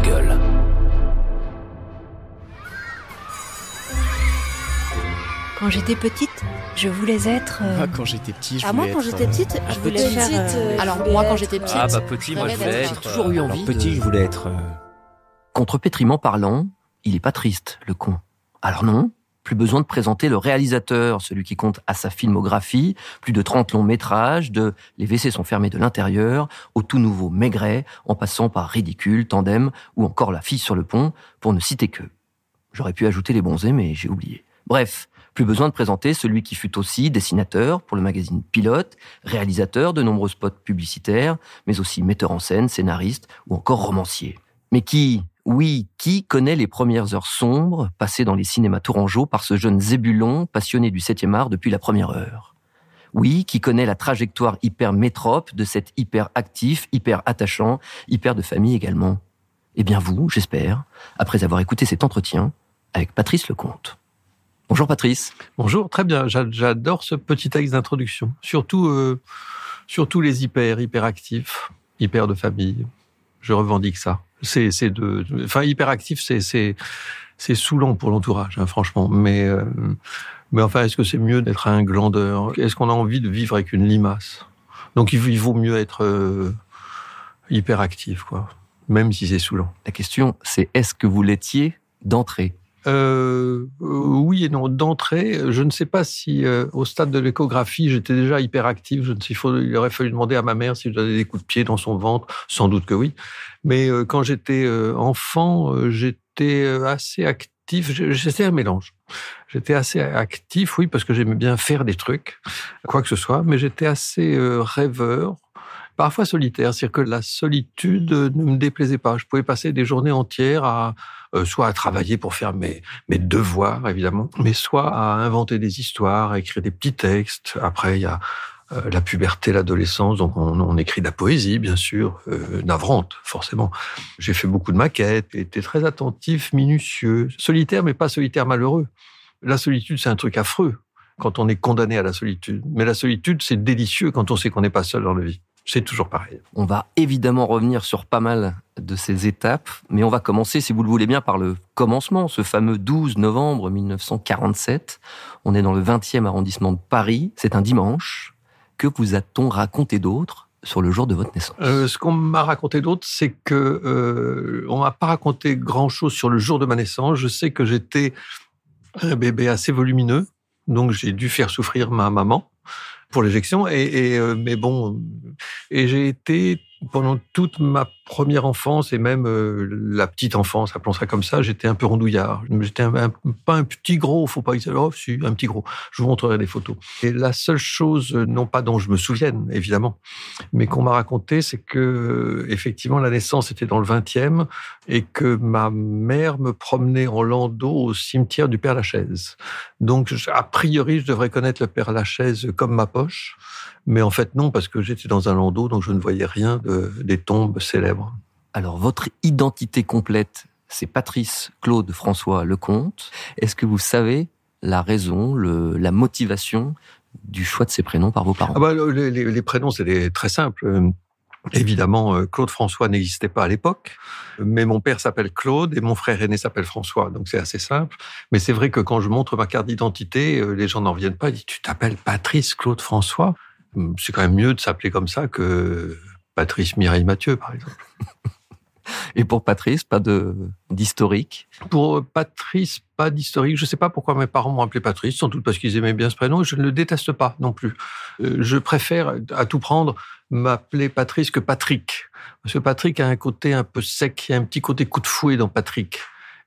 Gueule. Quand j'étais petite, je voulais être... Quand j'étais petit, moi, quand j'étais petite, je voulais faire... Alors, moi, quand j'étais petite... Petit, moi, je voulais être... J'ai toujours eu envie. Petit, je voulais être... Contrepétriment parlant, il est pas triste, le con. Alors non, plus besoin de présenter le réalisateur, celui qui compte à sa filmographie plus de 30 longs métrages, de Les WC sont fermés de l'intérieur, au tout nouveau Maigret, en passant par Ridicule, Tandem, ou encore La fille sur le pont, pour ne citer que. J'aurais pu ajouter Les Bonzés, mais j'ai oublié. Bref, plus besoin de présenter celui qui fut aussi dessinateur pour le magazine Pilote, réalisateur de nombreux spots publicitaires, mais aussi metteur en scène, scénariste ou encore romancier. Mais qui connaît les premières heures sombres passées dans les cinémas tourangeaux par ce jeune Zébulon passionné du 7e art depuis la première heure? Oui, qui connaît la trajectoire hyper métrope de cet hyper actif, hyper attachant, hyper de famille également? Eh bien vous, j'espère, après avoir écouté cet entretien avec Patrice Lecomte. Bonjour Patrice. Bonjour, très bien. J'adore ce petit texte d'introduction. Surtout les hyperactifs, hyper de famille. Je revendique ça. Hyperactif, c'est saoulant pour l'entourage, hein, franchement. Mais enfin, est-ce que c'est mieux d'être un glandeur? Est-ce qu'on a envie de vivre avec une limace? Donc, il vaut mieux être hyperactif, quoi. Même si c'est saoulant. La question, c'est est-ce que vous l'étiez d'entrée? Oui et non. D'entrée, je ne sais pas si au stade de l'échographie, j'étais déjà hyperactif. Je ne sais, il aurait fallu demander à ma mère si je donnais des coups de pied dans son ventre. Sans doute que oui. Mais quand j'étais enfant, j'étais assez actif. J'étais un mélange. J'étais assez actif, oui, parce que j'aimais bien faire des trucs, quoi que ce soit. Mais j'étais assez rêveur. Parfois solitaire, c'est-à-dire que la solitude ne me déplaisait pas. Je pouvais passer des journées entières soit à travailler pour faire mes devoirs, évidemment, mais soit à inventer des histoires, à écrire des petits textes. Après, il y a la puberté, l'adolescence, donc on écrit de la poésie, bien sûr, navrante, forcément. J'ai fait beaucoup de maquettes, été très attentif, minutieux, solitaire, mais pas solitaire malheureux. La solitude, c'est un truc affreux quand on est condamné à la solitude. Mais la solitude, c'est délicieux quand on sait qu'on n'est pas seul dans la vie. C'est toujours pareil. On va évidemment revenir sur pas mal de ces étapes, mais on va commencer, si vous le voulez bien, par le commencement, ce fameux 12 novembre 1947. On est dans le 20e arrondissement de Paris. C'est un dimanche. Que vous a-t-on raconté d'autre sur le jour de votre naissance? Ce qu'on m'a raconté d'autre, c'est que on m'a pas raconté grand-chose sur le jour de ma naissance. Je sais que j'étais un bébé assez volumineux, donc j'ai dû faire souffrir ma maman pour l'éjection, mais bon, et j'ai été pendant toute ma première enfance et même la petite enfance, appelons ça comme ça, j'étais un peu rondouillard. J'étais pas un petit gros, faut pas dire, oh, si, un petit gros. Je vous montrerai des photos. Et la seule chose, non pas dont je me souvienne, évidemment, mais qu'on m'a raconté, c'est que effectivement la naissance était dans le 20e et que ma mère me promenait en landau au cimetière du Père-Lachaise. Donc, a priori, je devrais connaître le Père-Lachaise comme ma poche. Mais en fait, non, parce que j'étais dans un landau, donc je ne voyais rien des tombes célèbres. Alors, votre identité complète, c'est Patrice Claude François Lecomte. Est-ce que vous savez la raison, la motivation du choix de ces prénoms par vos parents? Les prénoms, c'est très simple. Évidemment, Claude François n'existait pas à l'époque, mais mon père s'appelle Claude et mon frère aîné s'appelle François, donc c'est assez simple. Mais c'est vrai que quand je montre ma carte d'identité, les gens n'en reviennent pas. Ils disent, tu t'appelles Patrice Claude François? C'est quand même mieux de s'appeler comme ça que Patrice Mireille Mathieu, par exemple. Et pour Patrice, pas d'historique? Pour Patrice, pas d'historique. Je ne sais pas pourquoi mes parents m'ont appelé Patrice, sans doute parce qu'ils aimaient bien ce prénom. Je ne le déteste pas non plus. Je préfère, à tout prendre, m'appeler Patrice que Patrick. Parce que Patrick a un côté un peu sec, il y a un petit côté coup de fouet dans Patrick.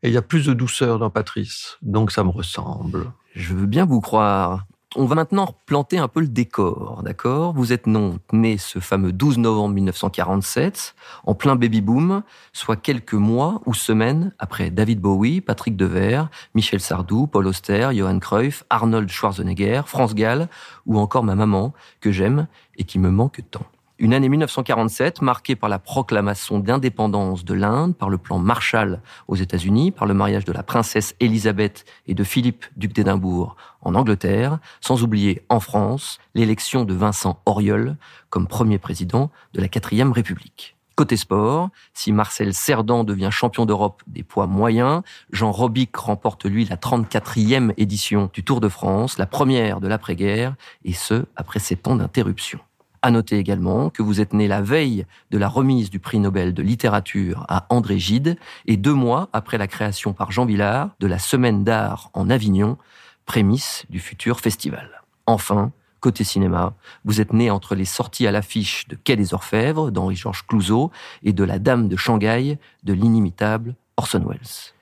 Et il y a plus de douceur dans Patrice. Donc ça me ressemble. Je veux bien vous croire. On va maintenant planter un peu le décor, d'accord? Vous êtes né ce fameux 12 novembre 1947, en plein baby-boom, soit quelques mois ou semaines après David Bowie, Patrick Devers, Michel Sardou, Paul Auster, Johan Cruyff, Arnold Schwarzenegger, France Gall, ou encore ma maman, que j'aime et qui me manque tant. Une année 1947 marquée par la proclamation d'indépendance de l'Inde, par le plan Marshall aux États-Unis, par le mariage de la princesse Élisabeth et de Philippe, duc d'Édimbourg, en Angleterre, sans oublier en France l'élection de Vincent Auriol comme premier président de la 4e République. Côté sport, si Marcel Cerdan devient champion d'Europe des poids moyens, Jean Robic remporte lui la 34e édition du Tour de France, la première de l'après-guerre, et ce, après 7 ans d'interruption. À noter également que vous êtes né la veille de la remise du prix Nobel de littérature à André Gide et 2 mois après la création par Jean Vilar de la Semaine d'art en Avignon, prémisse du futur festival. Enfin, côté cinéma, vous êtes né entre les sorties à l'affiche de Quai des Orfèvres d'Henri-Georges Clouzot et de La Dame de Shanghai de l'inimitable Orson Welles.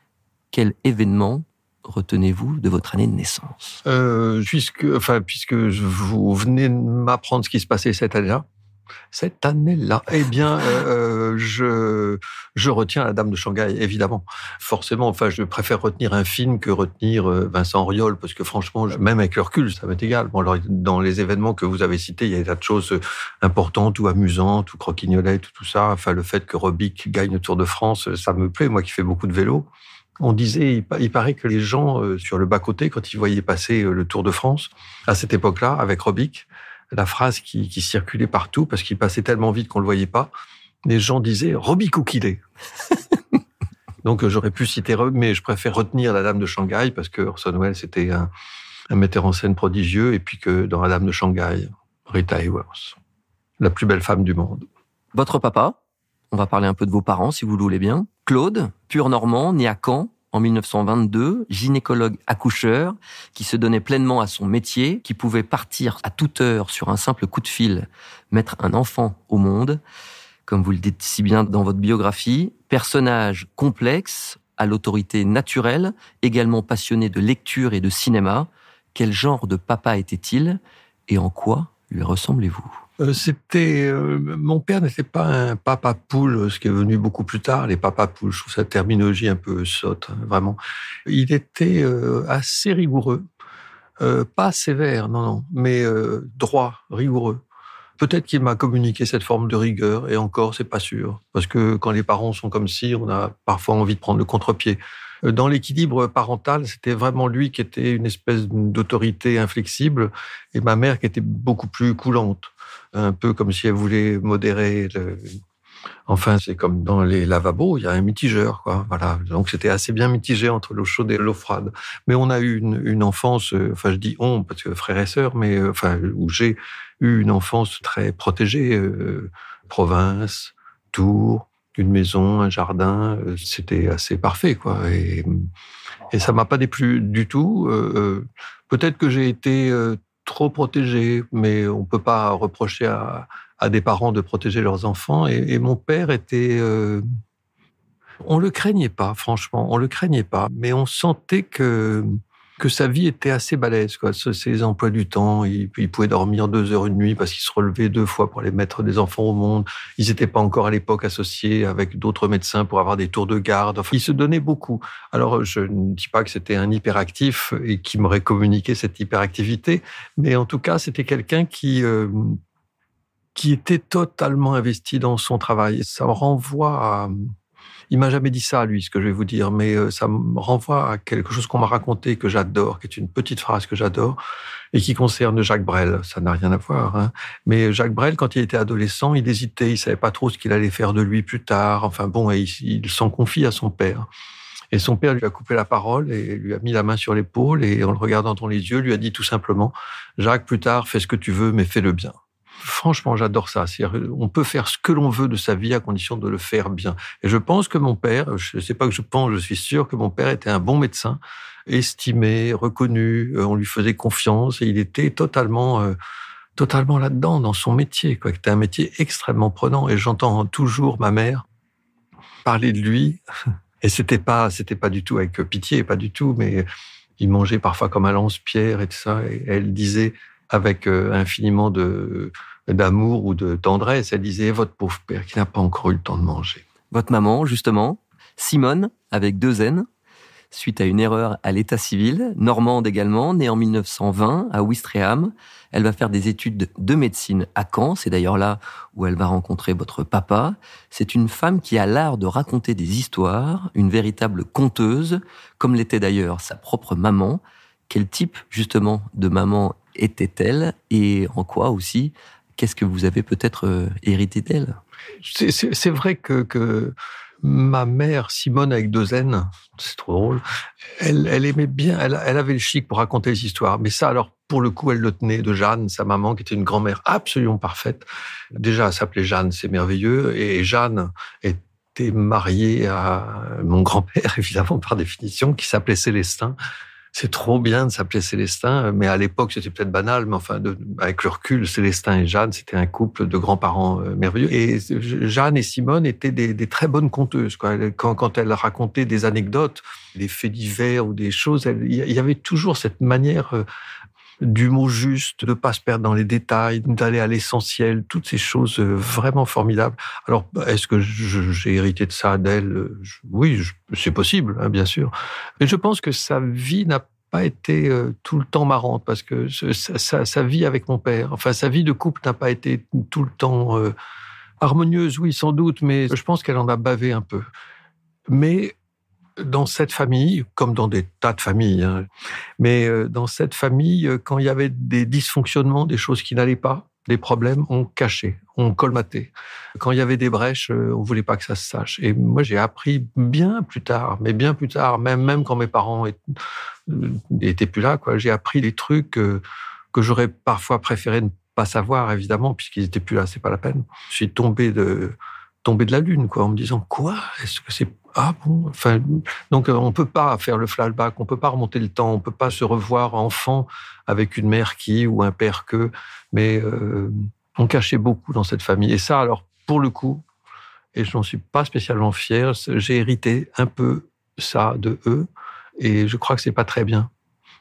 Quel événement retenez-vous de votre année de naissance ? Puisque vous venez de m'apprendre ce qui se passait cette année-là, eh bien, je retiens La Dame de Shanghai, évidemment. Forcément, je préfère retenir un film que retenir Vincent Auriol, parce que franchement, même avec le recul, ça m'est égal. Bon, alors, dans les événements que vous avez cités, il y a des tas de choses importantes ou amusantes ou croquignolettes, tout ça. Le fait que Robic gagne le Tour de France, ça me plaît, moi qui fais beaucoup de vélo. On disait, il paraît que les gens sur le bas-côté, quand ils voyaient passer le Tour de France, à cette époque-là, avec Robic, la phrase qui circulait partout, parce qu'il passait tellement vite qu'on ne le voyait pas, les gens disaient « Robic ou qu'il est ?» Donc j'aurais pu citer mais je préfère retenir La Dame de Shanghai, parce que Orson Welles était un metteur en scène prodigieux, et puis que dans La Dame de Shanghai, Rita Hayworth, la plus belle femme du monde. Votre papa, on va parler un peu de vos parents, si vous le voulez bien. Claude, pur normand, né à Caen en 1922, gynécologue accoucheur, qui se donnait pleinement à son métier, qui pouvait partir à toute heure sur un simple coup de fil, mettre un enfant au monde, comme vous le dites si bien dans votre biographie. Personnage complexe, à l'autorité naturelle, également passionné de lecture et de cinéma. Quel genre de papa était-il et en quoi lui ressemblez-vous ? Mon père n'était pas un papa poule, ce qui est venu beaucoup plus tard, les papas poules. Je trouve cette terminologie un peu sotte, vraiment. Il était assez rigoureux, pas sévère, non, mais droit, rigoureux. Peut-être qu'il m'a communiqué cette forme de rigueur, et encore, c'est pas sûr. Parce que quand les parents sont comme si, on a parfois envie de prendre le contre-pied. Dans l'équilibre parental, c'était vraiment lui qui était une espèce d'autorité inflexible, et ma mère qui était beaucoup plus coulante. Un peu comme si elle voulait modérer Enfin, c'est comme dans les lavabos, il y a un mitigeur, quoi. Voilà. Donc, c'était assez bien mitigé entre l'eau chaude et l'eau froide. Mais on a eu une enfance, je dis on, parce que frères et sœurs, mais où j'ai eu une enfance très protégée. Province, Tours, une maison, un jardin, c'était assez parfait, quoi. Et ça m'a pas déplu du tout. Peut-être que j'ai été trop protégé, mais on peut pas reprocher à des parents de protéger leurs enfants. Et mon père était... on le craignait pas, franchement, on le craignait pas, mais on sentait que sa vie était assez balèze, quoi. Ses emplois du temps, il pouvait dormir 2 heures une nuit parce qu'il se relevait 2 fois pour aller mettre des enfants au monde. Ils n'étaient pas encore à l'époque associés avec d'autres médecins pour avoir des tours de garde. Enfin, il se donnait beaucoup. Alors, je ne dis pas que c'était un hyperactif et qui m'aurait communiqué cette hyperactivité, mais en tout cas, c'était quelqu'un qui était totalement investi dans son travail. Ça me renvoie à... Il m'a jamais dit ça, lui, ce que je vais vous dire, mais ça me renvoie à quelque chose qu'on m'a raconté, que j'adore, qui est une petite phrase que j'adore, et qui concerne Jacques Brel. Ça n'a rien à voir, hein. Mais Jacques Brel, quand il était adolescent, il hésitait, il savait pas trop ce qu'il allait faire de lui plus tard. Enfin bon, et il s'en confie à son père. Et son père lui a coupé la parole et lui a mis la main sur l'épaule, et en le regardant dans les yeux, lui a dit tout simplement « Jacques, plus tard, fais ce que tu veux, mais fais-le bien ». Franchement, j'adore ça. On peut faire ce que l'on veut de sa vie à condition de le faire bien. Et je pense que mon père, je sais pas que je pense, je suis sûr que mon père était un bon médecin, estimé, reconnu, on lui faisait confiance et il était totalement là-dedans, dans son métier, quoi. C'était un métier extrêmement prenant et j'entends toujours ma mère parler de lui et c'était pas du tout avec pitié, pas du tout, mais il mangeait parfois comme un lance-pierre et tout ça et elle disait avec infiniment d'amour ou de tendresse, elle disait « Votre pauvre père qui n'a pas encore eu le temps de manger ». Votre maman, justement, Simone, avec 2 N, suite à une erreur à l'état civil, normande également, née en 1920 à Ouistreham. Elle va faire des études de médecine à Caen, c'est d'ailleurs là où elle va rencontrer votre papa. C'est une femme qui a l'art de raconter des histoires, une véritable conteuse, comme l'était d'ailleurs sa propre maman. Quel type, justement, de maman était-elle et en quoi aussi, qu'est-ce que vous avez peut-être hérité d'elle ? C'est vrai que ma mère, Simone avec 2 N, c'est trop drôle, elle aimait bien, elle avait le chic pour raconter les histoires. Mais ça, alors, pour le coup, elle le tenait de Jeanne, sa maman, qui était une grand-mère absolument parfaite. Déjà, elle s'appelait Jeanne, c'est merveilleux. Et Jeanne était mariée à mon grand-père, évidemment, par définition, qui s'appelait Célestin. C'est trop bien de s'appeler Célestin, mais à l'époque, c'était peut-être banal, mais enfin, avec le recul, Célestin et Jeanne, c'était un couple de grands-parents merveilleux. Et Jeanne et Simone étaient des très bonnes conteuses, quoi. Quand elles racontaient des anecdotes, des faits divers ou des choses, il y avait toujours cette manière du mot juste, de pas se perdre dans les détails, d'aller à l'essentiel, toutes ces choses vraiment formidables. Alors, est-ce que j'ai hérité de ça d'elle ? Oui, c'est possible, hein, bien sûr. Mais je pense que sa vie n'a pas été tout le temps marrante, parce que sa vie avec mon père, enfin, sa vie de couple n'a pas été tout le temps harmonieuse, oui, sans doute, mais je pense qu'elle en a bavé un peu. Mais dans cette famille, comme dans des tas de familles, hein, mais dans cette famille, quand il y avait des dysfonctionnements, des choses qui n'allaient pas, des problèmes, on cachait, on colmatait. Quand il y avait des brèches, on voulait pas que ça se sache. Et moi, j'ai appris bien plus tard, même quand mes parents étaient plus là, quoi, j'ai appris des trucs que j'aurais parfois préféré ne pas savoir, évidemment, puisqu'ils étaient plus là, c'est pas la peine. Je suis tombé de la lune, quoi, en me disant, quoi? Est-ce que c'est... Ah bon? Enfin, donc, on peut pas faire le flashback, on peut pas remonter le temps, on peut pas se revoir enfant avec une mère ou un père mais on cachait beaucoup dans cette famille. Et ça, alors, pour le coup, et je n'en suis pas spécialement fier, j'ai hérité un peu ça de eux, et je crois que c'est pas très bien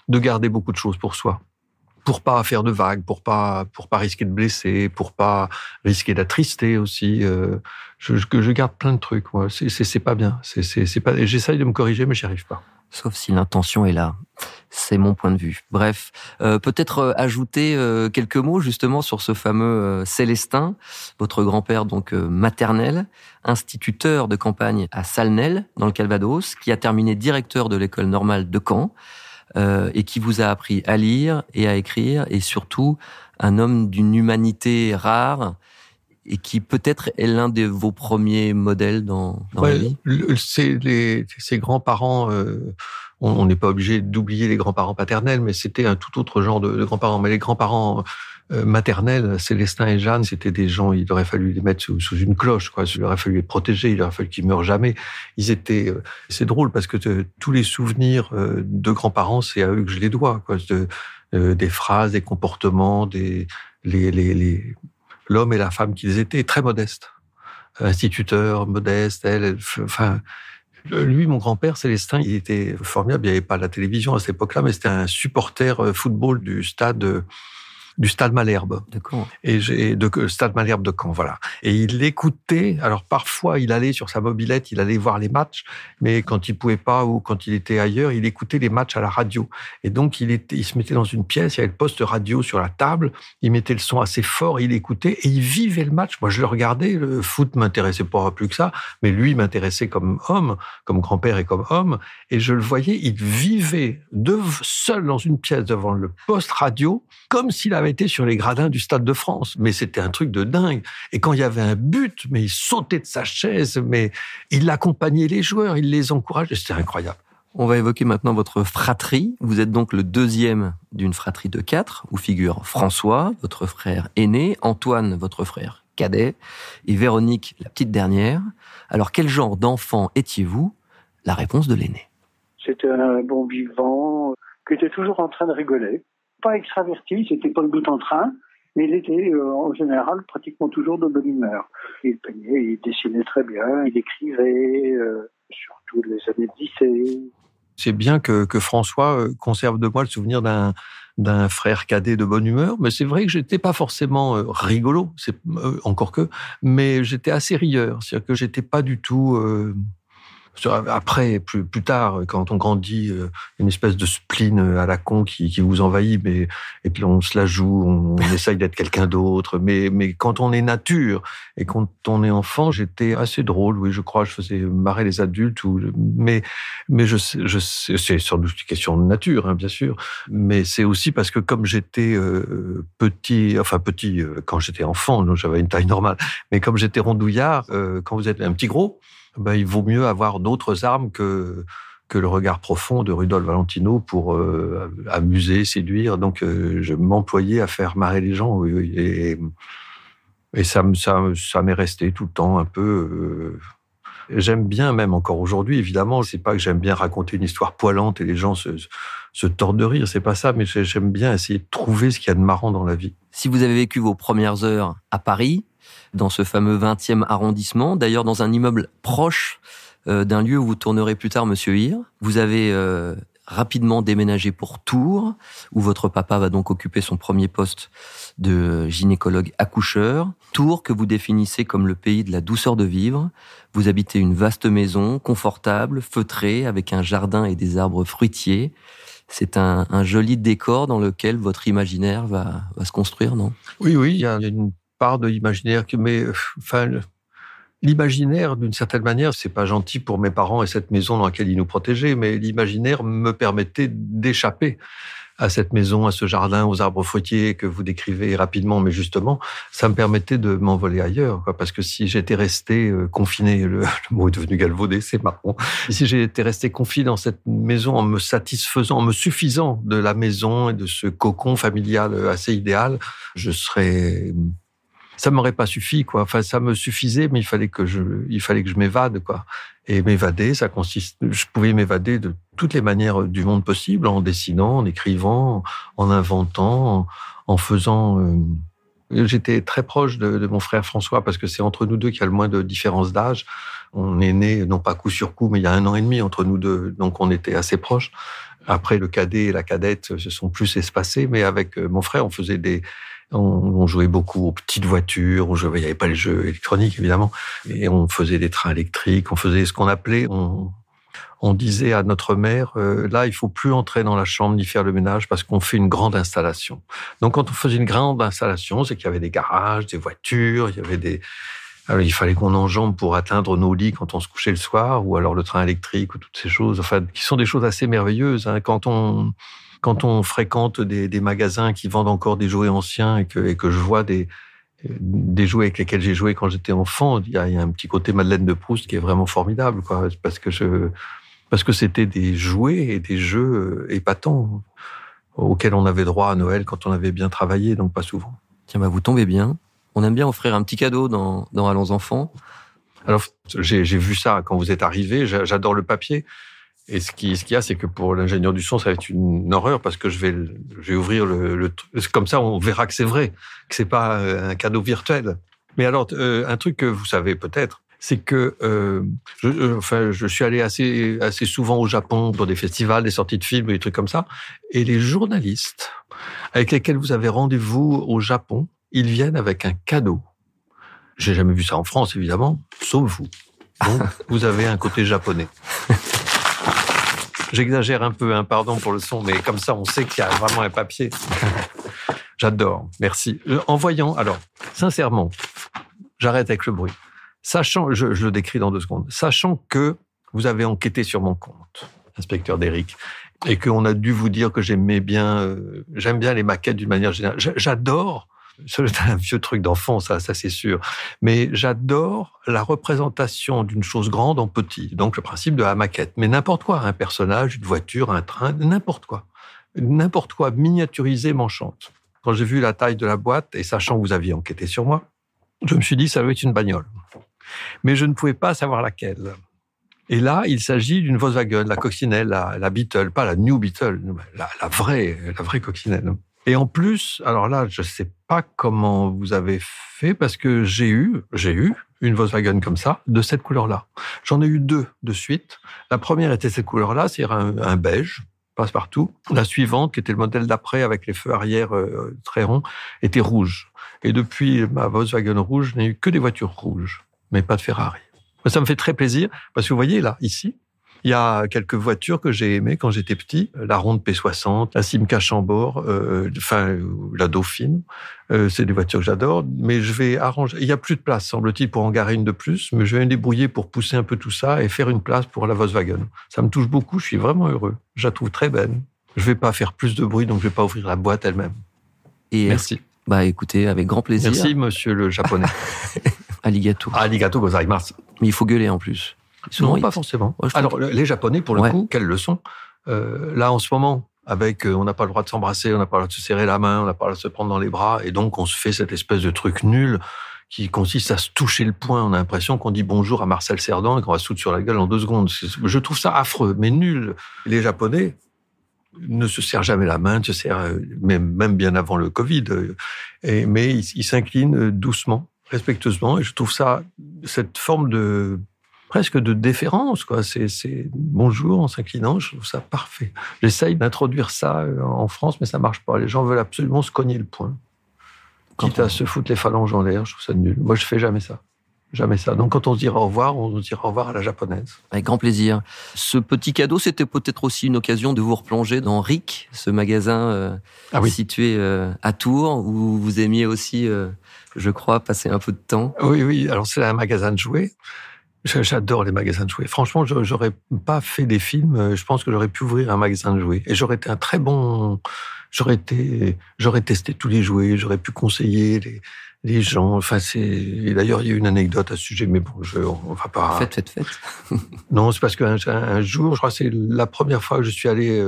de garder beaucoup de choses pour soi. Pour pas faire de vagues, pour pas risquer de blesser, pour pas risquer d'attrister aussi. Je garde plein de trucs, moi. C'est pas bien. C'est pas. J'essaye de me corriger, mais j'y arrive pas. Sauf si l'intention est là. C'est mon point de vue. Bref, peut-être ajouter quelques mots justement sur ce fameux Célestin, votre grand-père donc maternel, instituteur de campagne à Salnelles, dans le Calvados, qui a terminé directeur de l'école normale de Caen. Et qui vous a appris à lire et à écrire, et surtout un homme d'une humanité rare, et qui peut-être est l'un de vos premiers modèles dans la vie. Ses grands-parents, on n'est pas obligé d'oublier les grands-parents paternels, mais c'était un tout autre genre de grands-parents. Mais les grands-parents maternels, Célestin et Jeanne, c'était des gens, il aurait fallu les mettre sous une cloche, quoi. Il aurait fallu les protéger, il aurait fallu qu'ils meurent jamais. Ils étaient, c'est drôle parce que tous les souvenirs de grands-parents, c'est à eux que je les dois, quoi. Des phrases, des comportements, l'homme et la femme qu'ils étaient, très modestes. Instituteur, modeste, enfin, lui, mon grand-père, Célestin, il était formidable. Il n'y avait pas la télévision à cette époque-là, mais c'était un supporter football du stade Malherbe. De Caen. Stade Malherbe de Caen, voilà. Et il écoutait, alors parfois il allait sur sa mobilette, il allait voir les matchs, mais quand il pouvait pas ou quand il était ailleurs, il écoutait les matchs à la radio. Et donc il se mettait dans une pièce, il y avait le poste radio sur la table, il mettait le son assez fort, il écoutait et il vivait le match. Moi je le regardais, le foot m'intéressait pas plus que ça, mais lui m'intéressait comme homme, comme grand-père et comme homme, et je le voyais, il vivait seul dans une pièce devant le poste radio, comme s'il avait été sur les gradins du Stade de France. Mais c'était un truc de dingue. Et quand il y avait un but, mais il sautait de sa chaise, mais il accompagnait les joueurs, il les encourageait. C'était incroyable. On va évoquer maintenant votre fratrie. Vous êtes donc le deuxième d'une fratrie de 4, où figurent François, votre frère aîné, Antoine, votre frère cadet, et Véronique, la petite dernière. Alors, quel genre d'enfant étiez-vous? La réponse de l'aîné. C'était un bon vivant qui était toujours en train de rigoler. Pas extraverti, c'était pas le bout en train, mais il était en général pratiquement toujours de bonne humeur. Il peignait, il dessinait très bien, il écrivait, surtout les années de lycée. C'est bien que François conserve de moi le souvenir d'un frère cadet de bonne humeur, mais c'est vrai que j'étais pas forcément rigolo, encore que, mais j'étais assez rieur, c'est-à-dire que j'étais pas du tout Après, plus tard, quand on grandit, une espèce de spleen à la con qui vous envahit, et puis on se la joue, on essaye d'être quelqu'un d'autre. Mais quand on est nature et quand on est enfant, j'étais assez drôle, oui, je crois, je faisais marrer les adultes. Mais je sais, c'est sans doute une question de nature, hein, bien sûr. Mais c'est aussi parce que comme j'étais petit, quand j'étais enfant, donc j'avais une taille normale, mais comme j'étais rondouillard, quand vous êtes un petit gros, il vaut mieux avoir d'autres armes que le regard profond de Rudolf Valentino pour amuser, séduire. Donc, je m'employais à faire marrer les gens. Et ça m'est resté tout le temps un peu... J'aime bien, même encore aujourd'hui, évidemment, c'est pas que j'aime bien raconter une histoire poilante et les gens se tordent de rire, c'est pas ça, mais j'aime bien essayer de trouver ce qu'il y a de marrant dans la vie. Si vous avez vécu vos premières heures à Paris, dans ce fameux 20e arrondissement, d'ailleurs dans un immeuble proche d'un lieu où vous tournerez plus tard Monsieur Hir, vous avez rapidement déménagé pour Tours, où votre papa va donc occuper son premier poste de gynécologue accoucheur. Tours que vous définissez comme le pays de la douceur de vivre. Vous habitez une vaste maison, confortable, feutrée, avec un jardin et des arbres fruitiers. C'est un joli décor dans lequel votre imaginaire va se construire, non ? Oui, il y a une part de l'imaginaire, l'imaginaire, d'une certaine manière, c'est pas gentil pour mes parents et cette maison dans laquelle ils nous protégeaient, mais l'imaginaire me permettait d'échapper à cette maison, à ce jardin, aux arbres fruitiers que vous décrivez rapidement, mais justement, ça me permettait de m'envoler ailleurs, quoi, parce que si j'étais resté confiné, le mot est devenu galvaudé, c'est marrant. Si j'étais resté confiné dans cette maison en me satisfaisant, en me suffisant de la maison et de ce cocon familial assez idéal, ça m'aurait pas suffi, quoi. Enfin, ça me suffisait, mais il fallait que je m'évade, quoi. Et m'évader, je pouvais m'évader de toutes les manières du monde possible, en dessinant, en écrivant, en inventant, en faisant. J'étais très proche de mon frère François, parce que c'est entre nous deux qu'il y a le moins de différence d'âge. On est nés, non pas coup sur coup, mais il y a 1 an et demi entre nous deux, donc on était assez proches. Après, le cadet et la cadette se sont plus espacés, mais avec mon frère, on jouait beaucoup aux petites voitures, il n'y avait pas les jeux électroniques, évidemment, et on faisait des trains électriques, on faisait ce qu'on appelait, on disait à notre mère, là, il faut plus entrer dans la chambre ni faire le ménage parce qu'on fait une grande installation. Donc, quand on faisait une grande installation, c'est qu'il y avait des garages, des voitures, alors, il fallait qu'on enjambe pour atteindre nos lits quand on se couchait le soir, ou alors le train électrique, ou toutes ces choses, enfin, qui sont des choses assez merveilleuses, hein, quand on fréquente des magasins qui vendent encore des jouets anciens et que je vois des jouets avec lesquels j'ai joué quand j'étais enfant, il y a un petit côté Madeleine de Proust qui est vraiment formidable, quoi, parce que c'était des jouets et des jeux épatants auxquels on avait droit à Noël quand on avait bien travaillé, donc pas souvent. Tiens, vous tombez bien. On aime bien offrir un petit cadeau dans Allons enfants. Alors, j'ai vu ça quand vous êtes arrivé, j'adore le papier. Et ce qu'il y a, c'est que pour l'ingénieur du son, ça va être une horreur parce que je vais ouvrir le comme ça, on verra que c'est vrai, que c'est pas un cadeau virtuel. Mais alors, un truc que vous savez peut-être, c'est que je suis allé assez souvent au Japon pour des festivals, des sorties de films, des trucs comme ça. Et les journalistes avec lesquels vous avez rendez-vous au Japon, ils viennent avec un cadeau. J'ai jamais vu ça en France, évidemment, sauf vous. Donc, vous avez un côté japonais. J'exagère un peu, pardon pour le son, mais comme ça, on sait qu'il y a vraiment un papier. J'adore, merci. En voyant, alors, sincèrement, j'arrête avec le bruit. Sachant, je le décris dans 2 secondes, sachant que vous avez enquêté sur mon compte, inspecteur Derrick, et qu'on a dû vous dire que j'aime bien les maquettes d'une manière générale. J'adore, c'est un vieux truc d'enfant, ça c'est sûr, mais j'adore la représentation d'une chose grande en petit, donc le principe de la maquette. Mais n'importe quoi, un personnage, une voiture, un train, n'importe quoi miniaturisé m'enchante. Quand j'ai vu la taille de la boîte, et sachant que vous aviez enquêté sur moi, je me suis dit ça doit être une bagnole. Mais je ne pouvais pas savoir laquelle. Et là, il s'agit d'une Volkswagen, la coccinelle, la Beetle, pas la New Beetle, la vraie coccinelle. Et en plus, alors là, je sais pas comment vous avez fait parce que j'ai eu une Volkswagen comme ça, de cette couleur-là. J'en ai eu 2 de suite. La première était cette couleur-là, c'est-à-dire un beige, passe-partout. La suivante, qui était le modèle d'après avec les feux arrière très ronds, était rouge. Et depuis ma Volkswagen rouge, je n'ai eu que des voitures rouges, mais pas de Ferrari. Ça me fait très plaisir, parce que vous voyez, là, ici, il y a quelques voitures que j'ai aimées quand j'étais petit. La Ronde P60, la Simca Chambord, la Dauphine. C'est des voitures que j'adore, mais je vais arranger. Il n'y a plus de place, semble-t-il, pour en garer une de plus, mais je vais me débrouiller pour pousser un peu tout ça et faire une place pour la Volkswagen. Ça me touche beaucoup, je suis vraiment heureux. Je la trouve très belle. Je ne vais pas faire plus de bruit, donc je ne vais pas ouvrir la boîte elle-même. Merci. Écoutez, avec grand plaisir. Merci, monsieur le japonais. Arigato. Arigato gozaimasu. Mais il faut gueuler en plus. Non, pas forcément. Alors, les Japonais, pour le coup, quelle leçon. Là, en ce moment, on n'a pas le droit de s'embrasser, on n'a pas le droit de se serrer la main, on n'a pas le droit de se prendre dans les bras, et donc on se fait cette espèce de truc nul qui consiste à se toucher le poing. On a l'impression qu'on dit bonjour à Marcel Cerdan et qu'on va se foutre sur la gueule en 2 secondes. Je trouve ça affreux, mais nul. Les Japonais ne se serrent jamais la main, se serrent, même bien avant le Covid, mais ils s'inclinent doucement, respectueusement, et je trouve ça, cette forme presque de déférence, quoi. C'est bonjour en s'inclinant, je trouve ça parfait. J'essaye d'introduire ça en France, mais ça marche pas. Les gens veulent absolument se cogner le poing. Quitte à se foutre les phalanges en l'air, je trouve ça nul. Moi, je fais jamais ça. Jamais ça. Donc, quand on se dira au revoir, on se dira au revoir à la japonaise. Avec grand plaisir. Ce petit cadeau, c'était peut-être aussi une occasion de vous replonger dans RIC, ce magasin situé à Tours, où vous aimiez aussi, je crois, passer un peu de temps. Oui. Alors, c'est un magasin de jouets. J'adore les magasins de jouets. Franchement, j'aurais pas fait des films. Je pense que j'aurais pu ouvrir un magasin de jouets. Et j'aurais été un très bon... J'aurais testé tous les jouets. J'aurais pu conseiller les gens. Enfin, et d'ailleurs, il y a une anecdote à ce sujet, mais bon, on va pas... Faites. Non, c'est parce qu'un jour, je crois que c'est la première fois que je suis allé...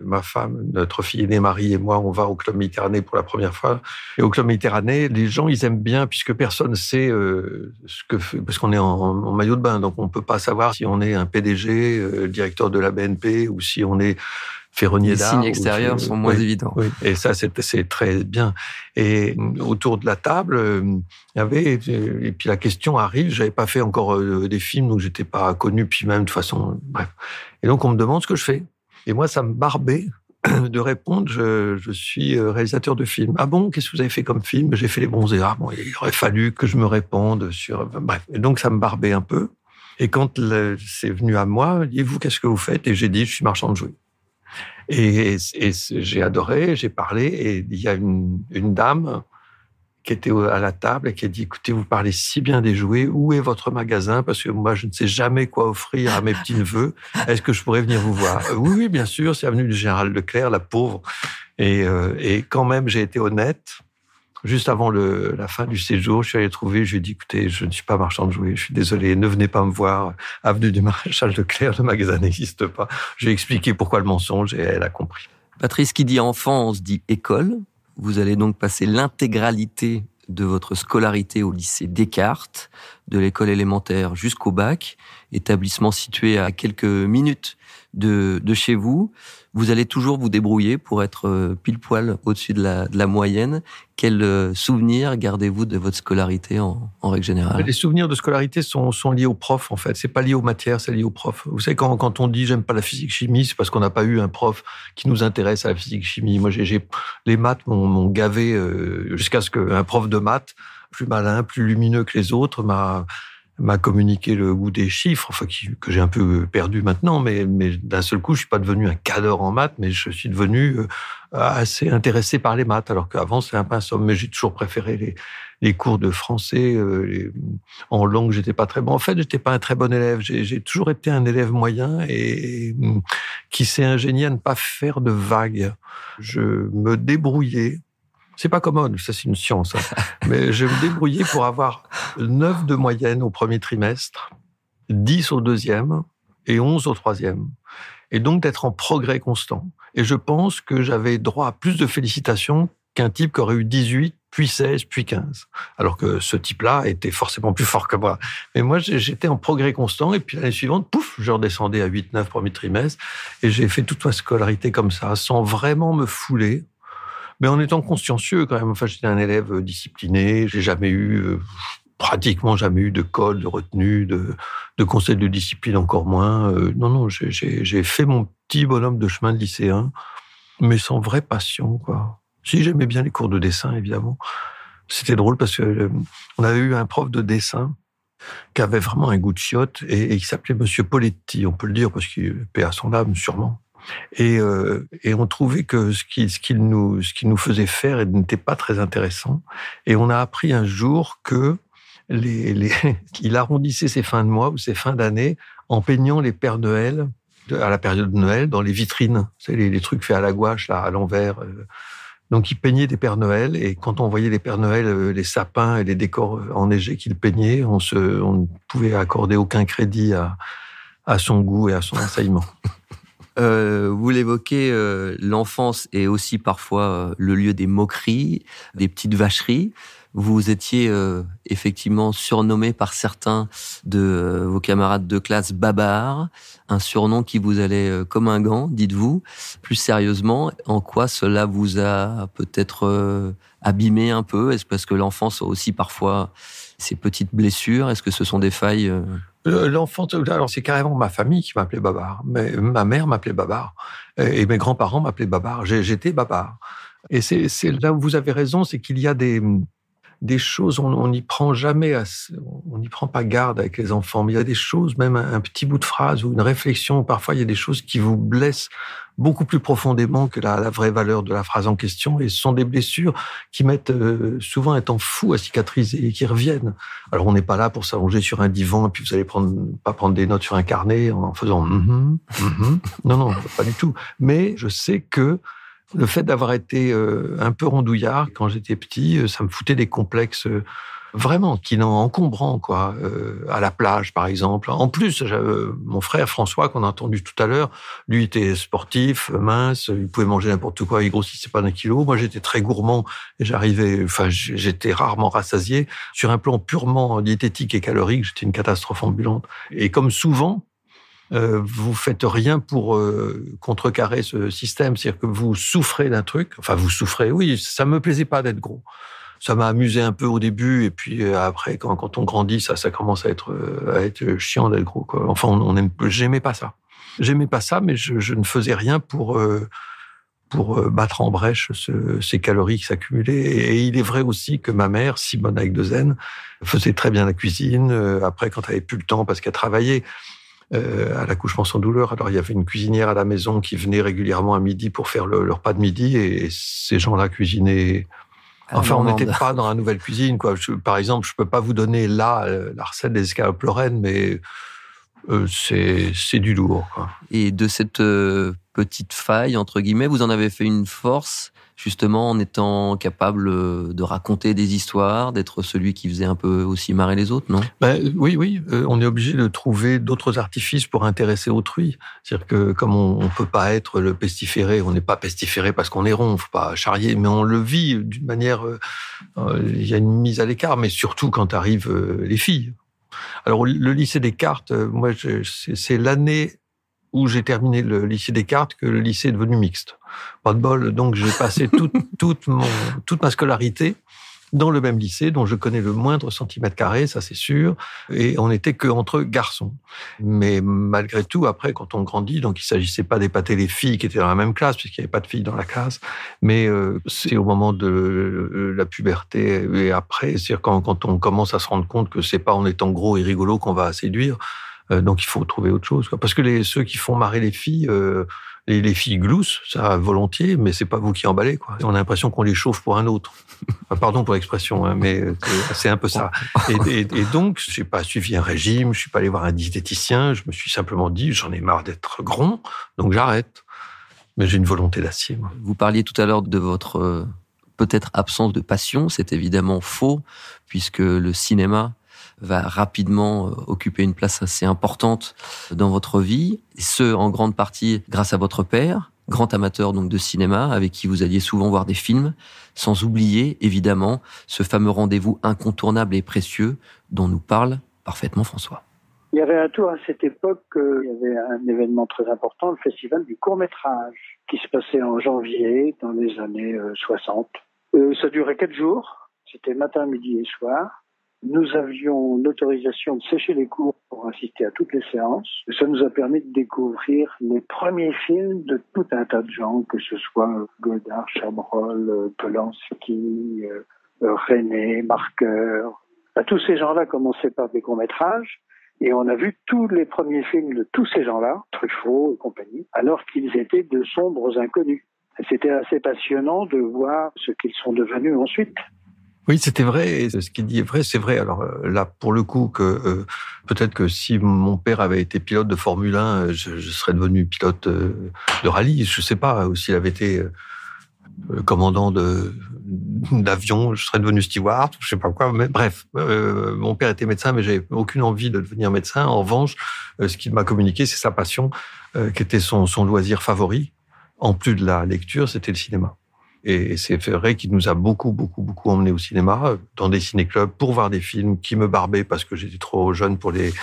Ma femme, notre fille aînée Marie et moi, on va au Club Méditerranée pour la première fois. Et au Club Méditerranée, les gens, ils aiment bien, puisque personne sait ce que fait, parce qu'on est en maillot de bain, donc on peut pas savoir si on est un PDG, directeur de la BNP, ou si on est ferronnier d'art. Les signes extérieurs sont moins évidents. Oui. Et ça, c'est très bien. Et autour de la table, il y avait, et puis la question arrive, j'avais pas fait encore des films, donc j'étais pas connu, puis même de façon, bref. Et donc on me demande ce que je fais. Et moi, ça me barbait de répondre, je suis réalisateur de films. Ah bon, qu'est-ce que vous avez fait comme film? J'ai fait Les Bronzés. Ah bon, il aurait fallu que je me réponde sur... Bref, et donc ça me barbait un peu. Et quand c'est venu à moi, dites-vous, qu'est-ce que vous faites? Et j'ai dit, je suis marchand de jouets. Et j'ai adoré, j'ai parlé, et il y a une dame qui était à la table et qui a dit, écoutez, vous parlez si bien des jouets, où est votre magasin? Parce que moi, je ne sais jamais quoi offrir à mes petits-neveux. Est-ce que je pourrais venir vous voir? Oui, bien sûr, c'est avenue du Général Leclerc, la pauvre. Et quand même, j'ai été honnête. Juste avant la fin du séjour, je suis allé trouver, je lui ai dit, écoutez, je ne suis pas marchand de jouets, je suis désolé, ne venez pas me voir. Avenue du Maréchal Leclerc, le magasin n'existe pas. J'ai expliqué pourquoi le mensonge et elle a compris. Patrice, qui dit enfance dit école. Vous allez donc passer l'intégralité de votre scolarité au lycée Descartes, de l'école élémentaire jusqu'au bac, établissement situé à quelques minutes de chez vous. Vous allez toujours vous débrouiller pour être pile poil au-dessus de la moyenne. Quel souvenir gardez-vous de votre scolarité en règle générale? Les souvenirs de scolarité sont liés aux profs, en fait. C'est pas lié aux matières, c'est lié aux profs. Vous savez, quand on dit j'aime pas la physique-chimie, c'est parce qu'on n'a pas eu un prof qui nous intéresse à la physique-chimie. Moi, les maths m'ont gavé jusqu'à ce qu'un prof de maths, plus malin, plus lumineux que les autres, m'a communiqué le goût des chiffres, enfin que j'ai un peu perdu maintenant, mais d'un seul coup, je suis pas devenu un cadre en maths, mais je suis devenu assez intéressé par les maths, alors qu'avant, c'est un peu un somme. Mais j'ai toujours préféré les cours de français. En langue, j'étais pas très bon. En fait, j'étais pas un très bon élève. J'ai toujours été un élève moyen et qui s'est ingénié à ne pas faire de vagues. Je me débrouillais. C'est pas commode, ça c'est une science. Mais je me débrouillais pour avoir 9 de moyenne au premier trimestre, 10 au deuxième et 11 au troisième. Et donc d'être en progrès constant. Et je pense que j'avais droit à plus de félicitations qu'un type qui aurait eu 18, puis 16, puis 15. Alors que ce type-là était forcément plus fort que moi. Mais moi, j'étais en progrès constant. Et puis l'année suivante, pouf, je redescendais à 8, 9 premier trimestre. Et j'ai fait toute ma scolarité comme ça, sans vraiment me fouler. Mais en étant consciencieux quand même. Enfin, j'étais un élève discipliné. J'ai pratiquement jamais eu de colle, de retenue, de conseil de discipline encore moins. Non, j'ai fait mon petit bonhomme de chemin de lycéen, mais sans vraie passion, quoi. Si, j'aimais bien les cours de dessin, évidemment. C'était drôle parce que on avait eu un prof de dessin qui avait vraiment un goût de chiotte et qui s'appelait Monsieur Poletti, on peut le dire, parce qu'il paie à son âme, sûrement. Et on trouvait que ce qu'il nous faisait faire n'était pas très intéressant. Et on a appris un jour que il arrondissait ses fins de mois ou ses fins d'année en peignant les Pères Noël à la période de Noël dans les vitrines. C'est les trucs faits à la gouache, là, à l'envers. Donc, il peignait des Pères Noël, et quand on voyait les Pères Noël, les sapins et les décors enneigés qu'il peignait, on ne pouvait accorder aucun crédit à son goût et à son enseignement. Vous l'évoquez, l'enfance est aussi parfois le lieu des moqueries, des petites vacheries. Vous étiez effectivement surnommé par certains de vos camarades de classe Babar, un surnom qui vous allait comme un gant, dites-vous. Plus sérieusement, en quoi cela vous a peut-être abîmé un peu? Est-ce parce que l'enfance a aussi parfois ces petites blessures? Est-ce que ce sont des failles L'enfant, alors c'est carrément ma famille qui m'appelait Babar. Mais ma mère m'appelait Babar et mes grands-parents m'appelaient Babar. J'étais Babar. Et c'est là où vous avez raison, c'est qu'il y a des choses, on n'y prend jamais, on n'y prend pas garde avec les enfants, mais il y a des choses, même un petit bout de phrase ou une réflexion, parfois il y a des choses qui vous blessent beaucoup plus profondément que la vraie valeur de la phrase en question, et ce sont des blessures qui mettent souvent un temps fou à cicatriser et qui reviennent. Alors on n'est pas là pour s'allonger sur un divan et puis vous allez pas prendre des notes sur un carnet en faisant non, pas du tout. Mais je sais que le fait d'avoir été un peu rondouillard quand j'étais petit, ça me foutait des complexes vraiment encombrants, quoi. À la plage, par exemple. En plus, mon frère François, qu'on a entendu tout à l'heure, lui était sportif, mince, il pouvait manger n'importe quoi, il grossissait pas d'1 kilo. Moi, j'étais très gourmand et j'étais rarement rassasié. Sur un plan purement diététique et calorique, j'étais une catastrophe ambulante. Et comme souvent, vous faites rien pour contrecarrer ce système, c'est-à-dire que vous souffrez d'un truc. Enfin, vous souffrez. Oui, ça me plaisait pas d'être gros. Ça m'a amusé un peu au début, et puis après, quand on grandit, ça commence à être chiant d'être gros, quoi. Enfin, j'aimais pas ça. J'aimais pas ça, mais je ne faisais rien pour battre en brèche ces calories qui s'accumulaient. Et il est vrai aussi que ma mère, Simone avec 2 N, faisait très bien la cuisine. Après, quand elle avait plus le temps parce qu'elle travaillait, à l'accouchement sans douleur. Alors, il y avait une cuisinière à la maison qui venait régulièrement à midi pour faire le repas de midi, et ces gens-là cuisinaient. Enfin, on n'était pas dans la nouvelle cuisine, quoi. Par exemple, je peux pas vous donner la recette des escalopes lorraines, mais c'est du lourd, quoi. Et de cette petite faille, entre guillemets, vous en avez fait une force, justement, en étant capable de raconter des histoires, d'être celui qui faisait un peu aussi marrer les autres, non? Oui. On est obligé de trouver d'autres artifices pour intéresser autrui. C'est-à-dire que comme on peut pas être le pestiféré, on n'est pas pestiféré parce qu'on est rond, faut pas charrier, mais on le vit d'une manière. Il y a une mise à l'écart, mais surtout quand arrivent les filles. Alors le lycée Descartes, moi, c'est l'année où j'ai terminé le lycée Descartes que le lycée est devenu mixte. Pas de bol, donc j'ai passé toute ma scolarité dans le même lycée, dont je connais le moindre centimètre carré, ça c'est sûr, et on n'était qu'entre garçons. Mais malgré tout, après, quand on grandit, donc il s'agissait pas d'épater les filles qui étaient dans la même classe, puisqu'il n'y avait pas de filles dans la classe, mais c'est au moment de la puberté, et après, c'est-à-dire quand on commence à se rendre compte que c'est pas en étant gros et rigolo qu'on va séduire. Donc il faut trouver autre chose, quoi. Parce que ceux qui font marrer les filles gloussent, ça volontiers, mais c'est pas vous qui emballez, quoi. On a l'impression qu'on les chauffe pour un autre. Pardon pour l'expression, hein, mais c'est un peu ça. Et donc j'ai pas suivi un régime, je suis pas allé voir un diététicien, je me suis simplement dit j'en ai marre d'être gros, donc j'arrête. Mais j'ai une volonté d'acier, moi. Vous parliez tout à l'heure de votre peut-être absence de passion, c'est évidemment faux, puisque le cinéma va rapidement occuper une place assez importante dans votre vie, et ce, en grande partie grâce à votre père, grand amateur donc de cinéma, avec qui vous alliez souvent voir des films, sans oublier, évidemment, ce fameux rendez-vous incontournable et précieux dont nous parle parfaitement François. Il y avait un tour à cette époque, il y avait un événement très important, le festival du court-métrage, qui se passait en janvier, dans les années 60. Ça durait 4 jours, c'était matin, midi et soir. Nous avions l'autorisation de sécher les cours pour assister à toutes les séances. Et ça nous a permis de découvrir les premiers films de tout un tas de gens, que ce soit Godard, Chabrol, Polanski, René, Marqueur, Tous ces gens-là commençaient par des courts-métrages, et on a vu tous les premiers films de tous ces gens-là, Truffaut et compagnie, alors qu'ils étaient de sombres inconnus. Et c'était assez passionnant de voir ce qu'ils sont devenus ensuite. Oui, c'était vrai. Ce qu'il dit est vrai, c'est vrai. Alors là, pour le coup, que peut-être que si mon père avait été pilote de Formule 1, je serais devenu pilote de rallye. Je sais pas. Ou s'il avait été commandant d'avion, je serais devenu steward, je sais pas quoi. Mais bref, mon père était médecin, mais j'avais aucune envie de devenir médecin. En revanche, ce qu'il m'a communiqué, c'est sa passion, qui était son loisir favori. En plus de la lecture, c'était le cinéma. Et c'est vrai qu'il nous a beaucoup emmenés au cinéma, dans des ciné-clubs, pour voir des films qui me barbaient parce que j'étais trop jeune pour les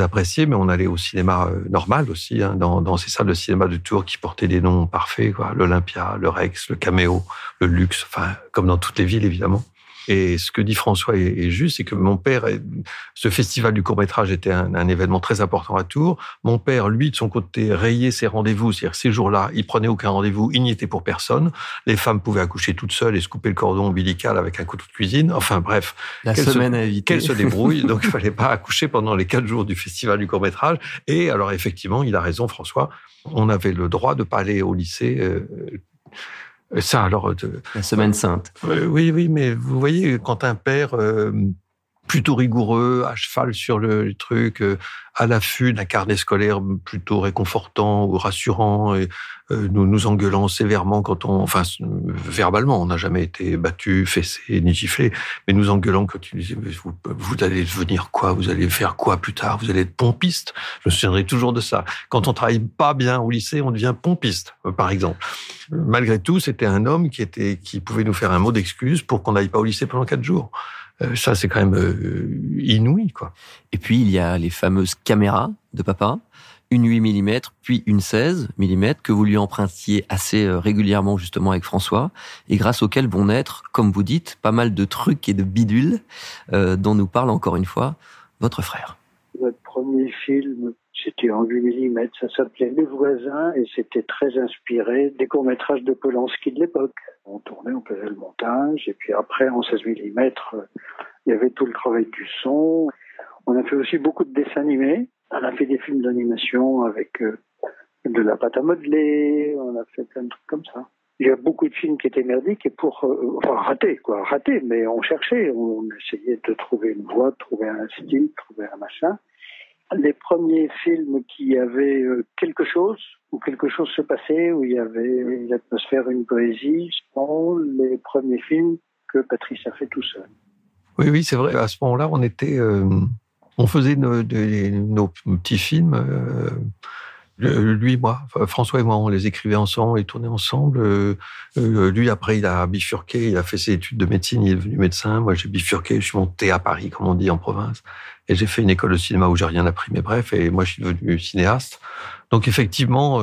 apprécier, mais on allait au cinéma normal aussi, hein, dans ces salles de cinéma de Tours qui portaient des noms parfaits, quoi. L'Olympia, le Rex, le Caméo, le Luxe, enfin, comme dans toutes les villes, évidemment. Et ce que dit François est juste, c'est que mon père, ce festival du court-métrage était un événement très important à Tours. Mon père, lui, de son côté, rayait ses rendez-vous, c'est-à-dire que ces jours-là, il prenait aucun rendez-vous, il n'y était pour personne. Les femmes pouvaient accoucher toutes seules et se couper le cordon ombilical avec un couteau de cuisine. Enfin bref, qu'elles se débrouillent. Donc il fallait pas accoucher pendant les 4 jours du festival du court-métrage. Et alors effectivement, il a raison, François, on avait le droit de pas aller au lycée. Ça, alors, la semaine sainte. Oui, mais vous voyez, quand un père plutôt rigoureux, à cheval sur le truc, à l'affût d'un carnet scolaire plutôt réconfortant ou rassurant, et nous engueulant sévèrement verbalement, on n'a jamais été battu, fessé, ni giflé, mais nous engueulant quand il disait vous allez devenir quoi, vous allez faire quoi plus tard, vous allez être pompiste. Je me souviendrai toujours de ça. Quand on travaille pas bien au lycée, on devient pompiste, par exemple. Malgré tout, c'était un homme qui pouvait nous faire un mot d'excuse pour qu'on n'aille pas au lycée pendant 4 jours. Ça, c'est quand même inouï, quoi. Et puis, il y a les fameuses caméras de papa, une 8 mm, puis une 16 mm, que vous lui empruntiez assez régulièrement, justement, avec François, et grâce auxquelles vont naître, comme vous dites, pas mal de trucs et de bidules, dont nous parle encore une fois votre frère. Notre premier film, c'était en 8 mm, ça s'appelait Les Voisins, et c'était très inspiré des courts-métrages de Polanski de l'époque. On tournait, on faisait le montage, et puis après, en 16 mm, il y avait tout le travail du son. On a fait aussi beaucoup de dessins animés. On a fait des films d'animation avec de la pâte à modeler. On a fait plein de trucs comme ça. Il y a beaucoup de films qui étaient merdiques et ratés, mais on cherchait. On essayait de trouver une voie, de trouver un style, de trouver un machin. Les premiers films qui avaient quelque chose, où quelque chose se passait, où il y avait une atmosphère, une poésie, sont les premiers films que Patrice a fait tout seul. Oui, c'est vrai. À ce moment-là, on faisait nos petits films. Lui, moi, François et moi, on les écrivait ensemble, on les tournait ensemble. Lui, après, il a bifurqué, il a fait ses études de médecine, il est devenu médecin. Moi, j'ai bifurqué, je suis monté à Paris, comme on dit en province. Et j'ai fait une école de cinéma où j'ai rien appris, mais bref, et moi, je suis devenu cinéaste. Donc, effectivement,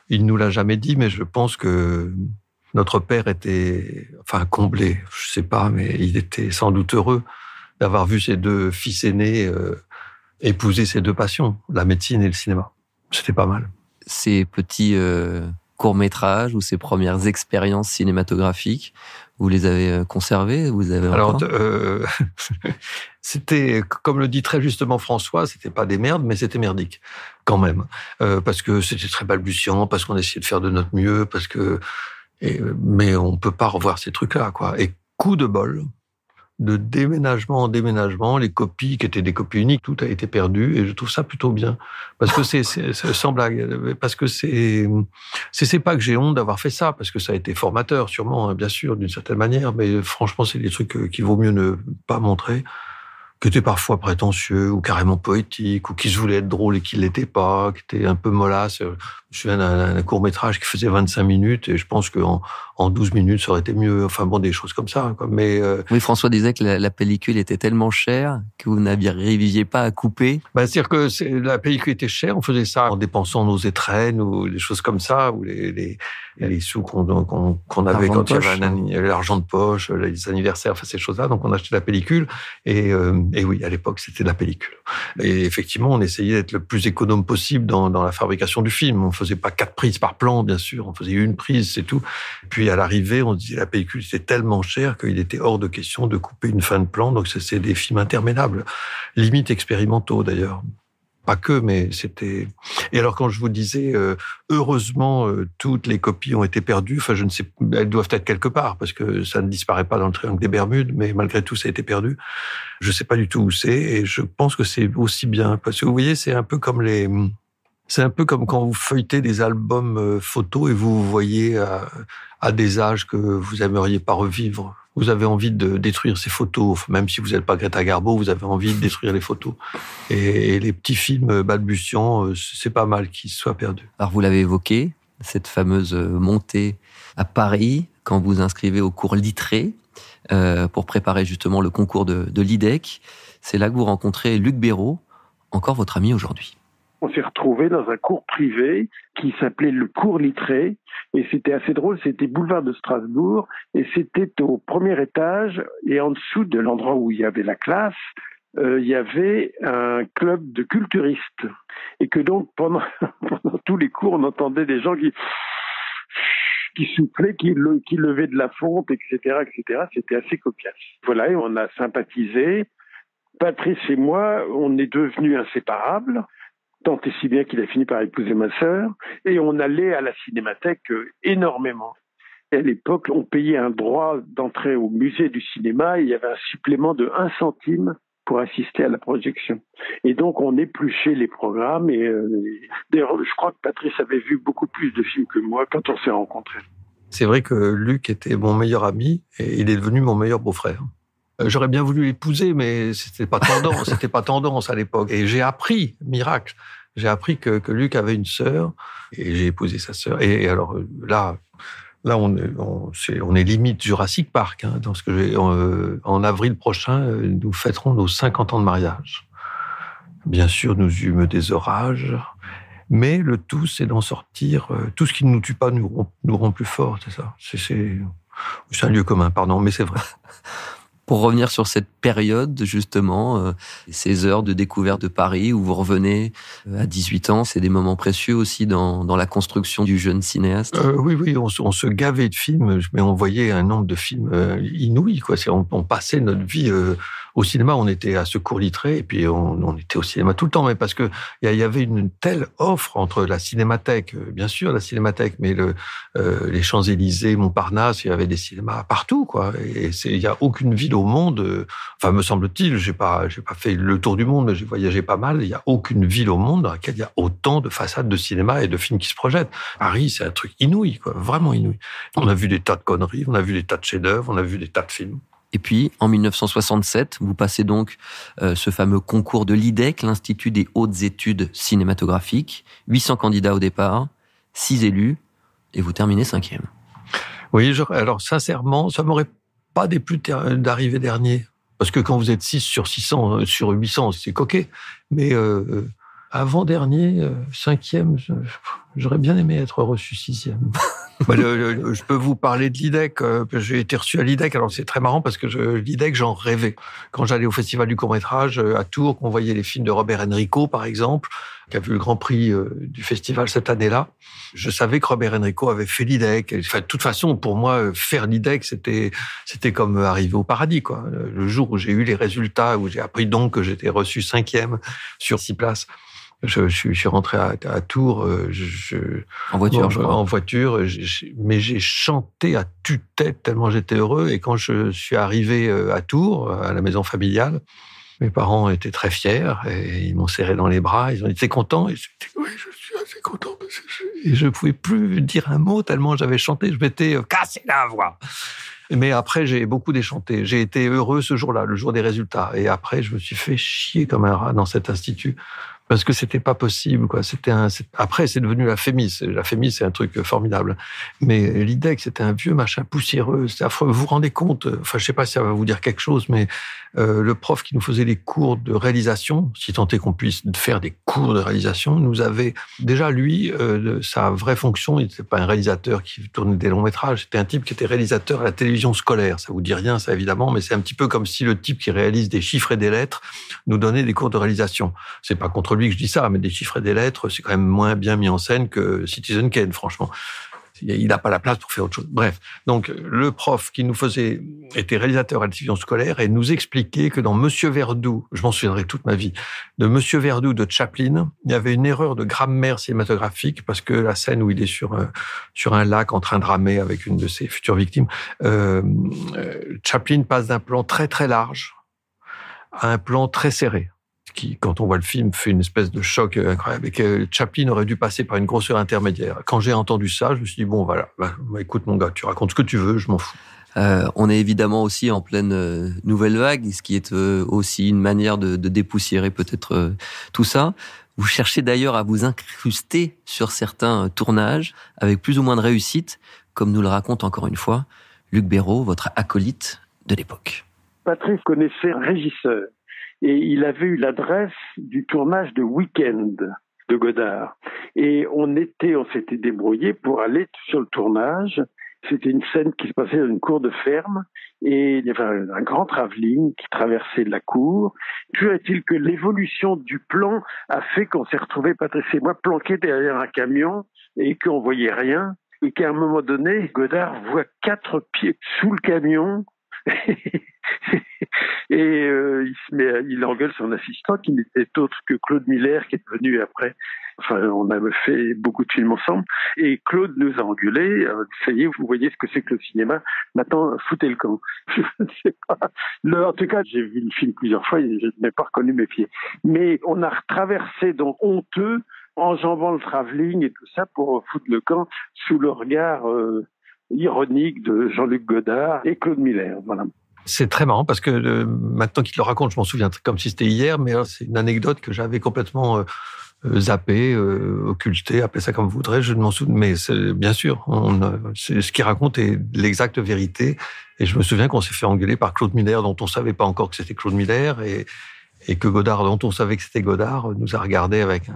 il nous l'a jamais dit, mais je pense que notre père était, comblé, je sais pas, mais il était sans doute heureux d'avoir vu ses 2 fils aînés épouser ses 2 passions, la médecine et le cinéma. C'était pas mal. Ces petits courts-métrages ou ces premières expériences cinématographiques, vous les avez conservées? Vous avez encore? Alors, c'était, comme le dit très justement François, c'était pas des merdes, mais c'était merdique, quand même. Parce que c'était très balbutiant, parce qu'on essayait de faire de notre mieux, mais on peut pas revoir ces trucs-là, quoi. Et coup de bol, de déménagement en déménagement, les copies qui étaient des copies uniques, tout a été perdu, et je trouve ça plutôt bien. Parce que c'est sans blague, parce que c'est pas que j'ai honte d'avoir fait ça, parce que ça a été formateur, sûrement, hein, bien sûr, d'une certaine manière, mais franchement, c'est des trucs qu'il vaut mieux ne pas montrer, qui étaient parfois prétentieux, ou carrément poétiques, ou qui se voulaient être drôles et qui ne l'étaient pas, qui étaient un peu mollasses. Je me souviens d'un court-métrage qui faisait 25 minutes, et je pense qu'en 12 minutes, ça aurait été mieux. Enfin bon, des choses comme ça, quoi. Mais oui, François disait que la pellicule était tellement chère que vous n'arriviez pas à couper. C'est-à-dire que la pellicule était chère, on faisait ça en dépensant nos étrennes, ou des choses comme ça, ou les sous qu'on avait quand il y avait l'argent de poche, les anniversaires, ces choses-là. Donc on achetait la pellicule, et Et oui, à l'époque, c'était la pellicule. Et effectivement, on essayait d'être le plus économe possible dans la fabrication du film. On faisait pas 4 prises par plan, bien sûr. On faisait 1 prise, c'est tout. Puis à l'arrivée, on disait la pellicule, c'était tellement cher qu'il était hors de question de couper une fin de plan. Donc c'est des films interminables, limite expérimentaux d'ailleurs. Pas que, mais c'était... Et alors, quand je vous disais, heureusement, toutes les copies ont été perdues, enfin, je ne sais, elles doivent être quelque part, parce que ça ne disparaît pas dans le triangle des Bermudes, mais malgré tout, ça a été perdu. Je ne sais pas du tout où c'est, et je pense que c'est aussi bien, parce que vous voyez, c'est un peu comme quand vous feuilletez des albums photos et vous voyez à des âges que vous aimeriez pas revivre. Vous avez envie de détruire ces photos, même si vous n'êtes pas Greta Garbo, vous avez envie de détruire les photos. Et les petits films balbutiants, c'est pas mal qu'ils soient perdus. Alors vous l'avez évoqué, cette fameuse montée à Paris, quand vous inscrivez au cours Littré, pour préparer justement le concours de l'IDEC. C'est là que vous rencontrez Luc Béraud, encore votre ami aujourd'hui. On s'est retrouvés dans un cours privé qui s'appelait le cours Littré. Et c'était assez drôle, c'était boulevard de Strasbourg. Et c'était au premier étage. Et en dessous de l'endroit où il y avait la classe, il y avait un club de culturistes. Et que donc, pendant tous les cours, on entendait des gens qui soufflaient, qui levaient de la fonte, etc., etc. C'était assez copiace. Voilà, et on a sympathisé. Patrice et moi, on est devenus inséparables. Tant et si bien qu'il a fini par épouser ma sœur. Et on allait à la Cinémathèque énormément. Et à l'époque, on payait un droit d'entrée au musée du cinéma et il y avait un supplément de 1 centime pour assister à la projection. Et donc, on épluchait les programmes. Et d'ailleurs, je crois que Patrice avait vu beaucoup plus de films que moi quand on s'est rencontrés. C'est vrai que Luc était mon meilleur ami et il est devenu mon meilleur beau-frère. J'aurais bien voulu l'épouser, mais c'était pas tendance à l'époque. Et j'ai appris, miracle, que Luc avait une sœur, et j'ai épousé sa sœur. Et alors là, on est limite Jurassic Park, hein, dans ce que en avril prochain, nous fêterons nos 50 ans de mariage. Bien sûr, nous eûmes des orages, mais le tout, c'est d'en sortir. Tout ce qui ne nous tue pas nous rend plus forts, c'est ça. C'est un lieu commun, pardon, mais c'est vrai. Pour revenir sur cette période, justement, ces heures de découverte de Paris où vous revenez à 18 ans, c'est des moments précieux aussi dans la construction du jeune cinéaste. Oui, on se gavait de films, mais on voyait un nombre de films inouïs, quoi. On passait notre vie au cinéma, on était à ce cours Littré, et puis on était au cinéma tout le temps, mais parce que il y avait une telle offre entre la Cinémathèque, bien sûr la Cinémathèque, mais les Champs-Élysées, Montparnasse, il y avait des cinémas partout, quoi. Et il y a aucune ville au monde, enfin me semble-t-il, j'ai pas fait le tour du monde, mais j'ai voyagé pas mal. Il y a aucune ville au monde dans laquelle il y a autant de façades de cinéma et de films qui se projettent. Paris, c'est un truc inouï, quoi, vraiment inouï. On a vu des tas de conneries, on a vu des tas de chefs-d'œuvre, on a vu des tas de films. Et puis, en 1967, vous passez donc ce fameux concours de l'IDEC, l'Institut des hautes études cinématographiques. 800 candidats au départ, 6 élus, et vous terminez 5e. Oui, alors sincèrement, ça m'aurait pas déplu d'arriver dernier. Parce que quand vous êtes 6 sur 600, sur 800, c'est coquet. Mais avant-dernier, 5e, j'aurais bien aimé être reçu 6e. Je peux vous parler de l'IDEC. J'ai été reçu à l'IDEC. Alors, c'est très marrant parce que l'IDEC, j'en rêvais. Quand j'allais au Festival du court-métrage à Tours, qu'on voyait les films de Robert Enrico, par exemple, qui a vu le Grand Prix du festival cette année-là, je savais que Robert Enrico avait fait l'IDEC. Enfin, de toute façon, pour moi, faire l'IDEC, c'était comme arriver au paradis, quoi. Le jour où j'ai eu les résultats, où j'ai appris donc que j'étais reçu 5e sur 6 places, je suis rentré à Tours. En voiture, je crois. En voiture, mais j'ai chanté à tue-tête tellement j'étais heureux. Et quand je suis arrivé à Tours, à la maison familiale, mes parents étaient très fiers et ils m'ont serré dans les bras. Ils ont dit « T'es content ?» Et j'ai dit « Oui, je suis assez content. » Et je ne pouvais plus dire un mot tellement j'avais chanté. Je m'étais cassé la voix. Mais après, j'ai beaucoup déchanté. J'ai été heureux ce jour-là, le jour des résultats. Et après, je me suis fait chier comme un rat dans cet institut. Parce que c'était pas possible, quoi. Après, c'est devenu la Fémis. La Fémis, c'est un truc formidable. Mais l'IDEC, c'était un vieux machin poussiéreux. C'est affreux. Vous vous rendez compte, enfin, je sais pas si ça va vous dire quelque chose, mais le prof qui nous faisait les cours de réalisation, si tant est qu'on puisse faire des cours de réalisation, nous avait, déjà, lui, sa vraie fonction, il n'était pas un réalisateur qui tournait des longs métrages, c'était un type qui était réalisateur à la télévision scolaire. Ça vous dit rien, ça, évidemment, mais c'est un petit peu comme si le type qui réalise des chiffres et des lettres nous donnait des cours de réalisation. C'est pas contre lui que je dis ça, mais des chiffres et des lettres, c'est quand même moins bien mis en scène que Citizen Kane, franchement. Il n'a pas la place pour faire autre chose. Bref, donc le prof qui nous faisait était réalisateur à la télévision scolaire et nous expliquait que dans Monsieur Verdoux, je m'en souviendrai toute ma vie, de Monsieur Verdoux de Chaplin, il y avait une erreur de grammaire cinématographique parce que la scène où il est sur un lac en train de ramer avec une de ses futures victimes, Chaplin passe d'un plan très très large à un plan très serré, qui, quand on voit le film, fait une espèce de choc incroyable, et que Chaplin aurait dû passer par une grosseur intermédiaire. Quand j'ai entendu ça, je me suis dit, bon, voilà, écoute mon gars, tu racontes ce que tu veux, je m'en fous. On est évidemment aussi en pleine nouvelle vague, ce qui est aussi une manière de dépoussiérer peut-être tout ça. Vous cherchez d'ailleurs à vous incruster sur certains tournages, avec plus ou moins de réussite, comme nous le raconte encore une fois Luc Béraud, votre acolyte de l'époque. Patrice connaissait un régisseur et il avait eu l'adresse du tournage de Week-end de Godard. Et on s'était débrouillé pour aller sur le tournage. C'était une scène qui se passait dans une cour de ferme et il y avait un grand travelling qui traversait la cour. Toujours est-il que l'évolution du plan a fait qu'on s'est retrouvés, Patrice et moi, planqués derrière un camion et qu'on voyait rien. Et qu'à un moment donné, Godard voit 4 pieds sous le camion. Et il engueule son assistant qui n'était autre que Claude Miller, qui est venu après. Enfin, on avait fait beaucoup de films ensemble. Et Claude nous a engueulés. Ça y est, vous voyez ce que c'est que le cinéma. Maintenant, foutez le camp. Je ne sais pas. En tout cas, j'ai vu le film plusieurs fois et je n'ai pas reconnu mes pieds. Mais on a traversé donc honteux, enjambant le travelling et tout ça pour foutre le camp sous le regard ironique de Jean-Luc Godard et Claude Miller. Voilà. C'est très marrant parce que maintenant qu'il le raconte, je m'en souviens comme si c'était hier, mais c'est une anecdote que j'avais complètement zappée, occultée, appelez ça comme vous voudrez, je ne m'en souviens. Mais bien sûr, ce qu'il raconte est l'exacte vérité. Et je me souviens qu'on s'est fait engueuler par Claude Miller, dont on savait pas encore que c'était Claude Miller, et que Godard, dont on savait que c'était Godard, nous a regardé avec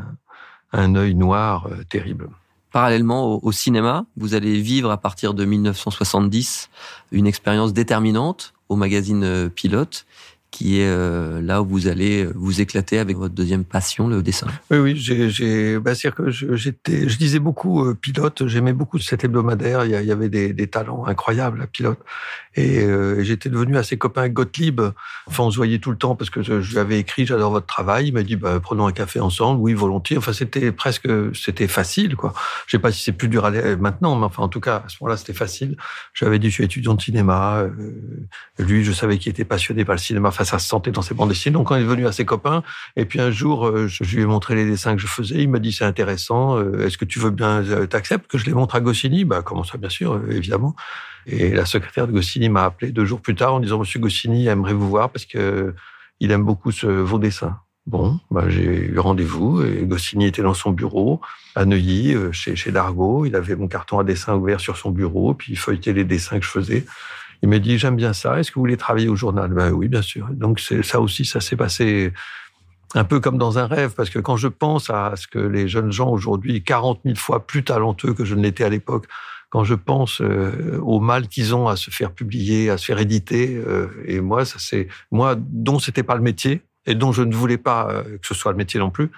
un œil noir terrible. Parallèlement au cinéma, vous allez vivre à partir de 1970 une expérience déterminante au magazine Pilote, qui est là où vous allez vous éclater avec votre deuxième passion, le dessin. Oui, c'est-à-dire que je lisais beaucoup Pilote, j'aimais beaucoup cet hebdomadaire, il y avait des talents incroyables à Pilote, et j'étais devenu assez copain avec Gottlieb. Enfin, on se voyait tout le temps parce que je lui avais écrit « J'adore votre travail », il m'a dit « Prenons un café ensemble », oui, volontiers. Enfin, c'était facile, quoi. Je sais pas si c'est plus dur maintenant, mais enfin, en tout cas, à ce moment-là, c'était facile. J'avais dit « Je suis étudiant de cinéma », lui, je savais qu'il était passionné par le cinéma, enfin, ça se sentait dans ses bandes dessinées, donc on est devenu assez copains. Et puis un jour, je lui ai montré les dessins que je faisais, il m'a dit « C'est intéressant, est-ce que tu veux bien, t'acceptes que je les montre à Goscinny ?» Comment ça, bien sûr, évidemment. Et la secrétaire de Goscinny m'a appelé 2 jours plus tard en disant « Monsieur Goscinny aimerait vous voir parce que il aime beaucoup vos dessins. » Bon, j'ai eu rendez-vous et Goscinny était dans son bureau à Neuilly, chez Dargaud. Il avait mon carton à dessin ouvert sur son bureau, puis il feuilletait les dessins que je faisais. Il m'a dit « J'aime bien ça, est-ce que vous voulez travailler au journal ?» Oui, bien sûr. Donc ça aussi, ça s'est passé un peu comme dans un rêve, parce que quand je pense à ce que les jeunes gens aujourd'hui, 40 000 fois plus talentueux que je ne l'étais à l'époque, quand je pense au mal qu'ils ont à se faire publier, à se faire éditer, et moi, dont c'était pas le métier, et dont je ne voulais pas que ce soit le métier non plus,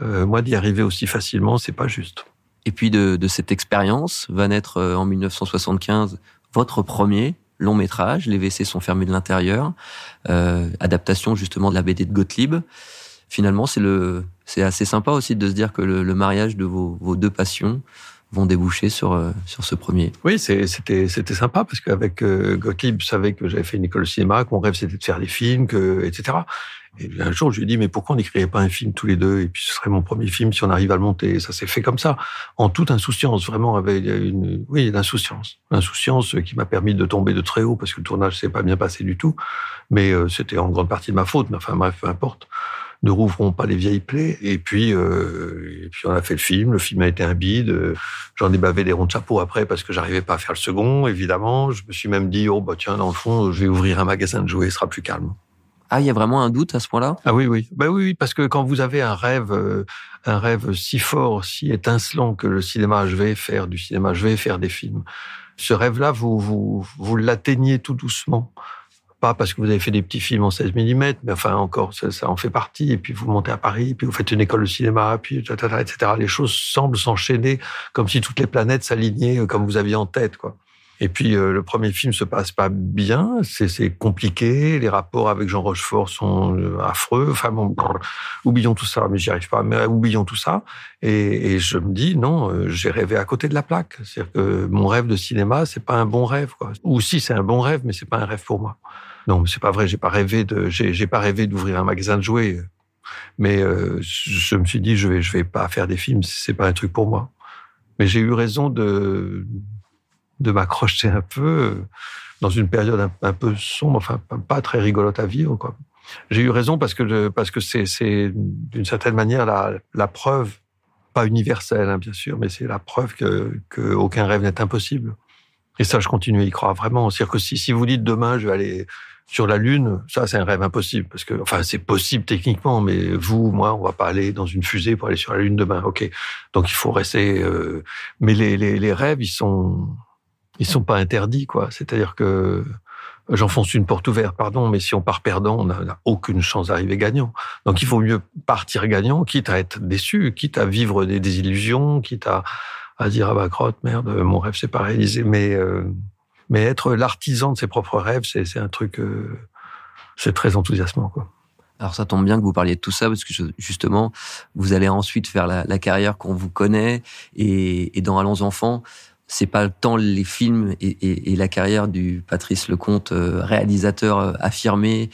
moi, d'y arriver aussi facilement, c'est pas juste. Et puis de cette expérience va naître en 1975 votre premier long métrage, Les WC sont fermés de l'intérieur, adaptation justement de la BD de Gottlieb. Finalement, c'est assez sympa aussi de se dire que le mariage de vos 2 passions vont déboucher sur ce premier. Oui, c'était sympa parce qu'avec Gottlieb, je savais que j'avais fait une école de cinéma, que mon rêve c'était de faire des films, etc. Et un jour, je lui ai dit, mais pourquoi on n'écrirait pas un film tous les 2 ? Et puis ce serait mon premier film si on arrive à le monter. Et ça s'est fait comme ça, en toute insouciance, vraiment avec l'insouciance. L'insouciance qui m'a permis de tomber de très haut parce que le tournage s'est pas bien passé du tout. Mais c'était en grande partie de ma faute, mais enfin bref, peu importe. Ne rouvrons pas les vieilles plaies. Et puis on a fait le film. Le film a été un bide. J'en ai bavé des ronds de chapeau après parce que j'arrivais pas à faire le second, évidemment. Je me suis même dit, tiens, dans le fond, je vais ouvrir un magasin de jouets, ce sera plus calme. Ah, il y a vraiment un doute à ce point-là? Ah oui. Oui, parce que quand vous avez un rêve si fort, si étincelant que le cinéma, je vais faire du cinéma, je vais faire des films. Ce rêve-là, vous l'atteignez tout doucement. Pas parce que vous avez fait des petits films en 16 mm, mais enfin encore, ça en fait partie. Et puis vous montez à Paris, puis vous faites une école de cinéma, puis etc. Les choses semblent s'enchaîner comme si toutes les planètes s'alignaient comme vous aviez en tête, quoi. Et puis le premier film se passe pas bien, c'est compliqué, les rapports avec Jean Rochefort sont affreux. Enfin bon, oublions tout ça, mais j'y arrive pas. Mais oublions tout ça. Et je me dis non, j'ai rêvé à côté de la plaque. C'est-à-dire que mon rêve de cinéma, c'est pas un bon rêve, quoi. Ou si c'est un bon rêve, mais c'est pas un rêve pour moi. Non, mais c'est pas vrai. J'ai pas rêvé d'ouvrir un magasin de jouets. Mais je me suis dit je vais pas faire des films. C'est pas un truc pour moi. Mais j'ai eu raison de m'accrocher un peu dans une période un peu sombre, enfin pas très rigolote à vivre, quoi. J'ai eu raison parce que c'est d'une certaine manière la preuve, pas universelle, hein, bien sûr, mais c'est la preuve que aucun rêve n'est impossible. Et ça, je continue à y croire vraiment. C'est-à-dire que si vous dites demain je vais aller sur la Lune, ça c'est un rêve impossible parce que enfin c'est possible techniquement, mais vous, moi, on va pas aller dans une fusée pour aller sur la Lune demain. Ok, donc il faut rester. Mais les rêves, ils sont pas interdits, quoi. C'est-à-dire que j'enfonce une porte ouverte, pardon, mais si on part perdant, on n'a aucune chance d'arriver gagnant. Donc il faut mieux partir gagnant, quitte à être déçu, quitte à vivre des désillusions, quitte à dire ah bah crotte, merde, mon rêve s'est pas réalisé. Mais être l'artisan de ses propres rêves, c'est un truc, c'est très enthousiasmant, quoi. Alors ça tombe bien que vous parliez de tout ça parce que justement, vous allez ensuite faire la carrière qu'on vous connaît et dans Allons enfants. C'est pas tant les films et la carrière du Patrice Lecomte, réalisateur affirmé,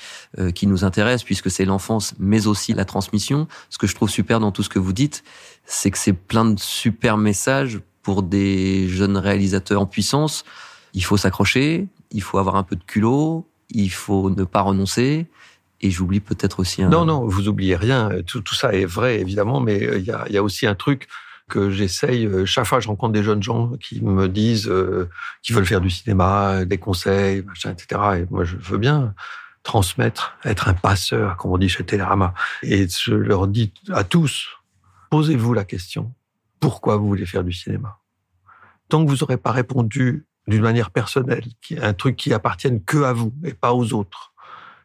qui nous intéresse, puisque c'est l'enfance, mais aussi la transmission. Ce que je trouve super dans tout ce que vous dites, c'est que c'est plein de super messages pour des jeunes réalisateurs en puissance. Il faut s'accrocher, il faut avoir un peu de culot, il faut ne pas renoncer. Et j'oublie peut-être aussi Non, vous oubliez rien. Tout ça est vrai, évidemment, mais il y a aussi un truc que j'essaye, chaque fois que je rencontre des jeunes gens qui me disent qu'ils veulent faire du cinéma, des conseils, machin, etc. Et moi, je veux bien transmettre, être un passeur, comme on dit chez Télérama. Et je leur dis à tous, posez-vous la question, pourquoi vous voulez faire du cinéma? Tant que vous n'aurez pas répondu d'une manière personnelle, un truc qui appartienne que à vous et pas aux autres,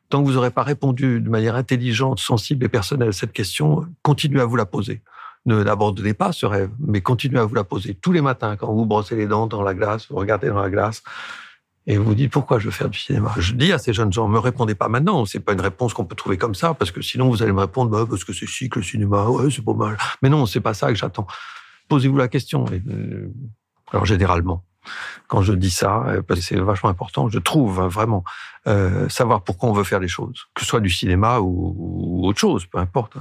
tant que vous n'aurez pas répondu de manière intelligente, sensible et personnelle à cette question, continuez à vous la poser. Ne l'abandonnez pas, ce rêve, mais continuez à vous la poser tous les matins quand vous brossez les dents dans la glace, vous regardez dans la glace et vous vous dites pourquoi je veux faire du cinéma. Je dis à ces jeunes gens, me répondez pas maintenant, c'est pas une réponse qu'on peut trouver comme ça, parce que sinon vous allez me répondre, parce que c'est chic le cinéma, ouais, c'est pas mal. Mais non, c'est pas ça que j'attends. Posez-vous la question. Alors généralement, quand je dis ça, parce que c'est vachement important, je trouve vraiment savoir pourquoi on veut faire les choses, que ce soit du cinéma ou autre chose, peu importe.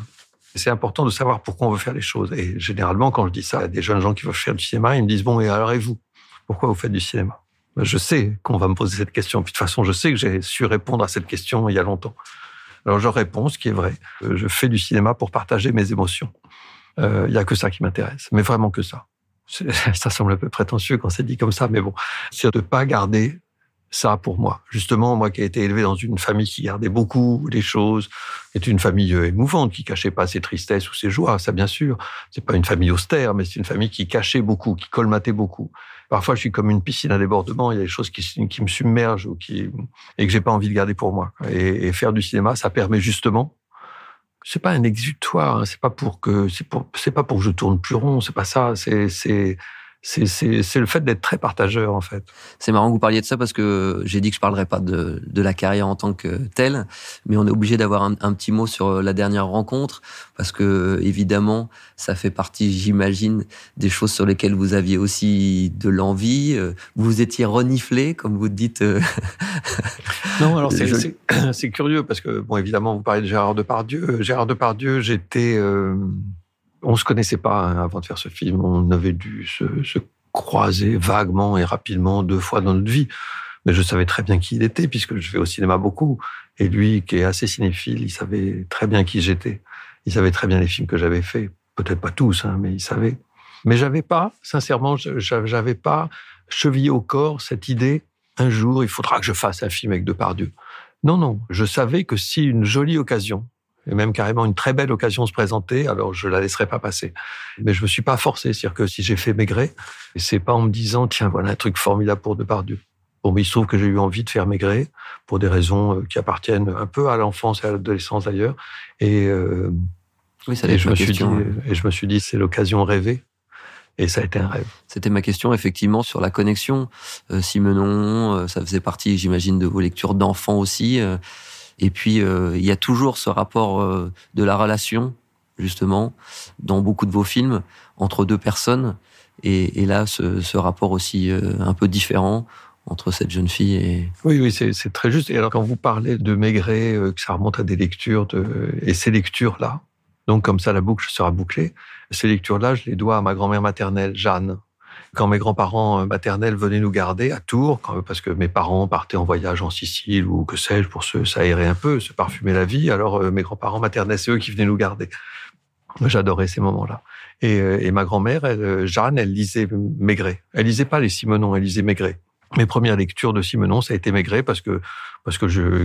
C'est important de savoir pourquoi on veut faire les choses. Et généralement, quand je dis ça à des jeunes gens qui veulent faire du cinéma, ils me disent, bon, et alors, et vous? Pourquoi vous faites du cinéma? Je sais qu'on va me poser cette question. Puis de toute façon, je sais que j'ai su répondre à cette question il y a longtemps. Alors, je réponds, ce qui est vrai. Je fais du cinéma pour partager mes émotions. Il y a que ça qui m'intéresse. Mais vraiment que ça. Ça semble un peu prétentieux quand c'est dit comme ça, mais bon. C'est de pas garder ça pour moi. Justement, moi qui ai été élevé dans une famille qui gardait beaucoup les choses, est une famille émouvante, qui cachait pas ses tristesses ou ses joies, ça bien sûr. C'est pas une famille austère, mais c'est une famille qui cachait beaucoup, qui colmatait beaucoup. Parfois, je suis comme une piscine à débordement, il y a des choses qui me submergent et que j'ai pas envie de garder pour moi. Et faire du cinéma, ça permet justement, c'est pas un exutoire, hein, c'est pas pour que je tourne plus rond, c'est pas ça, c'est le fait d'être très partageur, en fait. C'est marrant que vous parliez de ça parce que j'ai dit que je parlerais pas de la carrière en tant que telle, mais on est obligé d'avoir un petit mot sur la dernière rencontre parce que, évidemment, ça fait partie, j'imagine, des choses sur lesquelles vous aviez aussi de l'envie. Vous vous étiez reniflé, comme vous dites. Non, alors c'est curieux parce que, bon, évidemment, vous parlez de Gérard Depardieu. Gérard Depardieu, on se connaissait pas hein, avant de faire ce film. On avait dû se croiser vaguement et rapidement 2 fois dans notre vie. Mais je savais très bien qui il était, puisque je vais au cinéma beaucoup. Et lui, qui est assez cinéphile, il savait très bien qui j'étais. Ils savaient très bien les films que j'avais faits. Peut-être pas tous, mais ils savaient. Mais j'avais pas, sincèrement, j'avais pas chevillé au corps cette idée, un jour, il faudra que je fasse un film avec Depardieu. Non, je savais que si une jolie occasion, et même carrément une très belle occasion se présentait, alors je la laisserais pas passer. Mais je me suis pas forcé, c'est-à-dire que si j'ai fait Maigret, c'est pas en me disant, tiens, voilà un truc formidable pour Depardieu. Bon, mais il se trouve que j'ai eu envie de faire Maigret, pour des raisons qui appartiennent un peu à l'enfance et à l'adolescence d'ailleurs, et je me suis dit, c'est l'occasion rêvée. Et ça a été un rêve. C'était ma question, effectivement, sur la connexion. Simenon, ça faisait partie, j'imagine, de vos lectures d'enfants aussi. Et puis, il y a toujours ce rapport de la relation, justement, dans beaucoup de vos films, entre deux personnes. Et là, ce rapport aussi un peu différent entre cette jeune fille et... Oui, c'est très juste. Et alors, quand vous parlez de Maigret, que ça remonte à des lectures, et ces lectures-là, donc comme ça, la boucle sera bouclée. Ces lectures-là, je les dois à ma grand-mère maternelle, Jeanne. Quand mes grands-parents maternels venaient nous garder à Tours, parce que mes parents partaient en voyage en Sicile ou que sais-je, pour s'aérer un peu, se parfumer la vie, alors mes grands-parents maternels, c'est eux qui venaient nous garder. J'adorais ces moments-là. Et ma grand-mère, Jeanne, elle lisait Maigret. Elle lisait pas les Simenon, elle lisait Maigret. Mes premières lectures de Simenon, ça a été Maigret parce que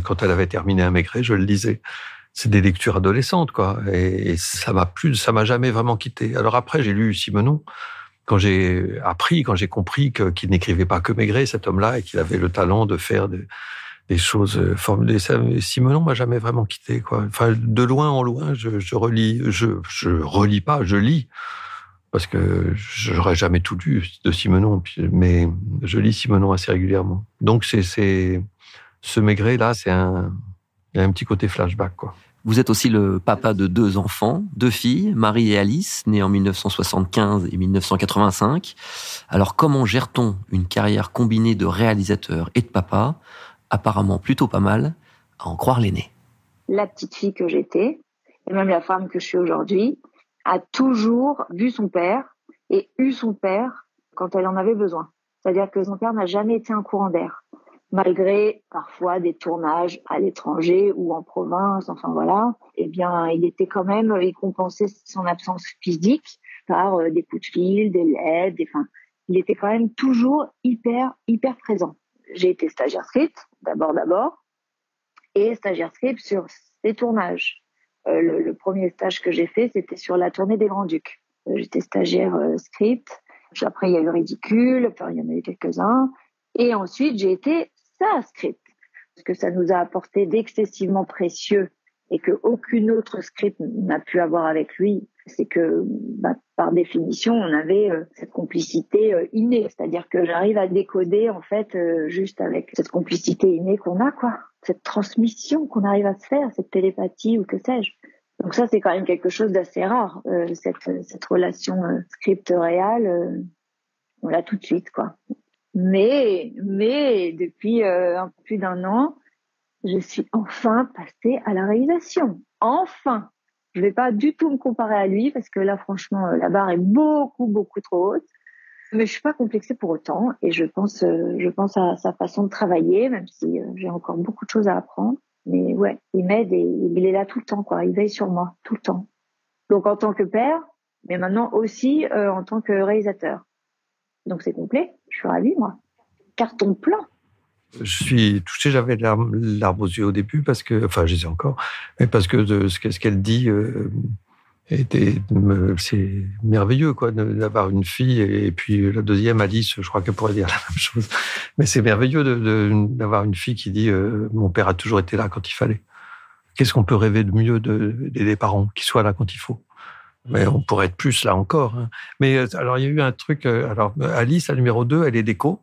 quand elle avait terminé un Maigret, je le lisais. C'est des lectures adolescentes, quoi. Et ça m'a jamais vraiment quitté. Alors après, j'ai lu Simenon. Quand j'ai compris qu'il n'écrivait pas que Maigret, cet homme-là, et qu'il avait le talent de faire des choses formidable. Simenon m'a jamais vraiment quitté, quoi. Enfin, de loin en loin, je relis pas, je lis. Parce que j'aurais jamais tout lu de Simenon, mais je lis Simenon assez régulièrement. Donc ce Maigret-là, il y a un petit côté flashback, quoi. Vous êtes aussi le papa de 2 enfants, 2 filles, Marie et Alice, nées en 1975 et 1985. Alors comment gère-t-on une carrière combinée de réalisateur et de papa? Apparemment plutôt pas mal, à en croire l'aîné. La petite fille que j'étais, et même la femme que je suis aujourd'hui, a toujours vu son père et eu son père quand elle en avait besoin. C'est-à-dire que son père n'a jamais été un courant d'air. Malgré parfois des tournages à l'étranger ou en province, enfin voilà, eh bien, il compensait son absence physique par des coups de fil, des lettres, il était quand même toujours hyper présent. J'ai été stagiaire script, d'abord, et stagiaire script sur ces tournages. Le premier stage que j'ai fait, c'était sur la tournée des Grands-Ducs. J'étais stagiaire script. Après, il y a eu Ridicule, enfin, il y en a eu quelques-uns. Et ensuite, j'ai été script. Ce que ça nous a apporté d'excessivement précieux et que aucune autre script n'a pu avoir avec lui, c'est que, par définition, on avait cette complicité innée. C'est-à-dire que j'arrive à décoder, en fait, juste avec cette complicité innée qu'on a, quoi. Cette transmission qu'on arrive à se faire, cette télépathie ou que sais-je. Donc ça, c'est quand même quelque chose d'assez rare. Cette relation script-réal, on l'a tout de suite, quoi. Mais depuis un peu plus d'1 an, je suis enfin passée à la réalisation. Enfin! Je vais pas du tout me comparer à lui parce que là, franchement, la barre est beaucoup trop haute. Mais je suis pas complexée pour autant et je pense à sa façon de travailler, même si j'ai encore beaucoup de choses à apprendre. Mais ouais, il m'aide et il est là tout le temps, quoi. Il veille sur moi tout le temps. Donc en tant que père, mais maintenant aussi en tant que réalisateur. Donc c'est complet. Je suis ravie, moi. Carton plein. Je suis touché, j'avais larmes aux yeux au début parce que, enfin, je les ai encore, mais parce que ce qu'elle dit c'est merveilleux, quoi, d'avoir une fille et puis la deuxième, Alice, je crois qu'elle pourrait dire la même chose. Mais c'est merveilleux d'avoir une fille qui dit mon père a toujours été là quand il fallait. Qu'est-ce qu'on peut rêver de mieux des parents qui soient là quand il faut? Mais on pourrait être plus là encore. Hein. Mais alors, il y a eu un truc. Alors, Alice, la numéro 2, elle est déco.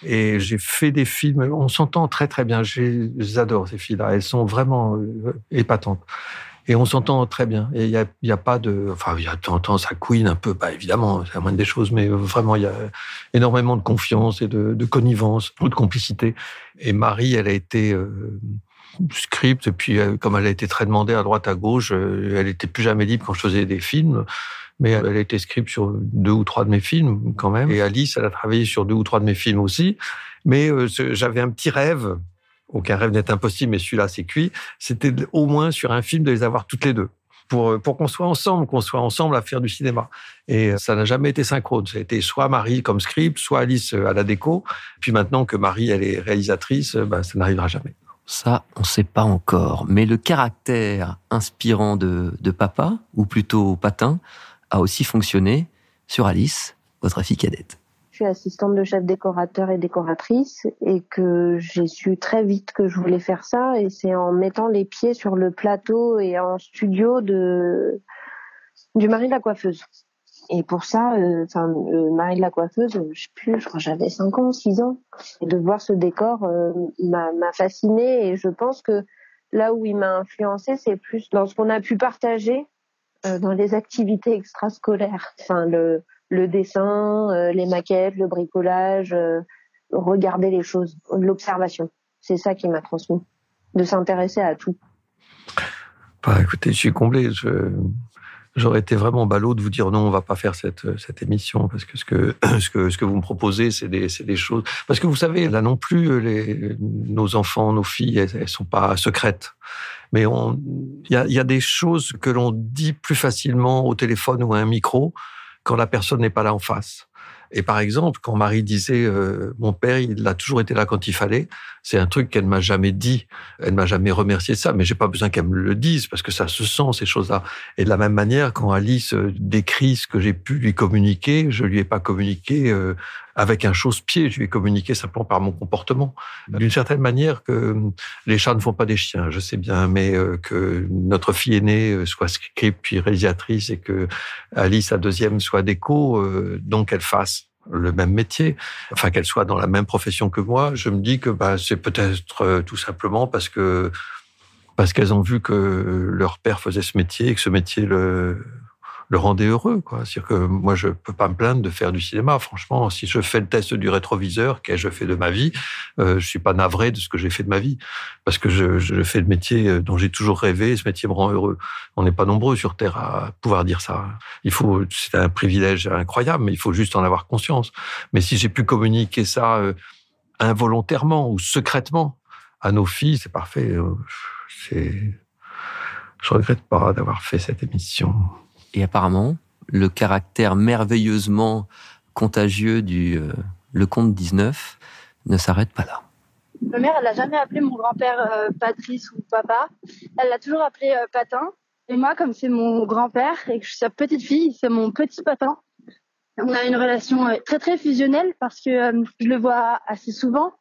Et j'ai fait des films. On s'entend très, très bien. J'adore ces filles-là. Elles sont vraiment épatantes. Et on s'entend très bien. Et il y a pas de... Enfin, il y a de temps en temps, ça couine un peu. Évidemment, c'est la moindre des choses. Mais vraiment, il y a énormément de confiance et de connivence, ou de complicité. Et Marie, elle a été... script, et puis comme elle a été très demandée à droite à gauche, elle était plus jamais libre quand je faisais des films, mais elle a été script sur 2 ou 3 de mes films quand même, et Alice, elle a travaillé sur 2 ou 3 de mes films aussi, mais j'avais un petit rêve, aucun rêve n'est impossible, mais celui-là c'est cuit, c'était au moins sur un film de les avoir toutes les 2. pour qu'on soit ensemble à faire du cinéma. Et ça n'a jamais été synchrone. Ça a été soit Marie comme script, soit Alice à la déco. Puis maintenant que Marie, elle est réalisatrice, ça n'arrivera jamais. Ça, on ne sait pas encore. Mais le caractère inspirant de papa, ou plutôt patin, a aussi fonctionné sur Alice, votre fille cadette. Je suis assistante de chef décorateur et décoratrice et que j'ai su très vite que je voulais faire ça, et c'est en mettant les pieds sur le plateau et en studio du Mari de la coiffeuse. Et pour ça, Mari de la coiffeuse, je crois que j'avais 5 ans, 6 ans. Et de voir ce décor m'a fascinée, et je pense que là où il m'a influencée, c'est plus dans ce qu'on a pu partager dans les activités extrascolaires. Enfin, le dessin, les maquettes, le bricolage, regarder les choses, l'observation. C'est ça qui m'a transmis, de s'intéresser à tout. Écoutez, je suis comblé. J'aurais été vraiment ballot de vous dire non, on va pas faire cette émission, parce que ce que vous me proposez, c'est des choses. Parce que vous savez, là non plus, nos enfants, nos filles, elles sont pas secrètes. Mais il y a des choses que l'on dit plus facilement au téléphone ou à un micro quand la personne n'est pas là en face. Et par exemple, quand Marie disait mon père, il a toujours été là quand il fallait, c'est un truc qu'elle m'a jamais dit. Elle m'a jamais remercié de ça, mais j'ai pas besoin qu'elle me le dise parce que ça se sent, ces choses-là. Et de la même manière, quand Alice décrit ce que j'ai pu lui communiquer, je lui ai pas communiqué avec un chausse-pied, je lui ai communiqué simplement par mon comportement. D'une certaine manière, que les chats ne font pas des chiens, je sais bien, mais que notre fille aînée soit script puis réalisatrice et que Alice, la deuxième, soit déco, donc qu'elle fasse le même métier, enfin qu'elle soit dans la même profession que moi, je me dis que c'est peut-être tout simplement parce qu'elles ont vu que leur père faisait ce métier et que ce métier le rendait heureux, quoi. C'est-à-dire que moi, je peux pas me plaindre de faire du cinéma. Franchement, si je fais le test du rétroviseur qu'ai-je fait de ma vie, je suis pas navré de ce que j'ai fait de ma vie, parce que je fais le métier dont j'ai toujours rêvé et ce métier me rend heureux. On n'est pas nombreux sur Terre à pouvoir dire ça. C'est un privilège incroyable, mais il faut juste en avoir conscience. Mais si j'ai pu communiquer ça involontairement ou secrètement à nos filles, c'est parfait. Je regrette pas d'avoir fait cette émission. Et apparemment, le caractère merveilleusement contagieux du Lecomte 19 ne s'arrête pas là. Ma mère, elle n'a jamais appelé mon grand-père Patrice ou papa. Elle l'a toujours appelé Patin. Et moi, comme c'est mon grand-père et que je suis sa petite fille, c'est mon petit Patin. On a une relation très très fusionnelle parce que je le vois assez souvent,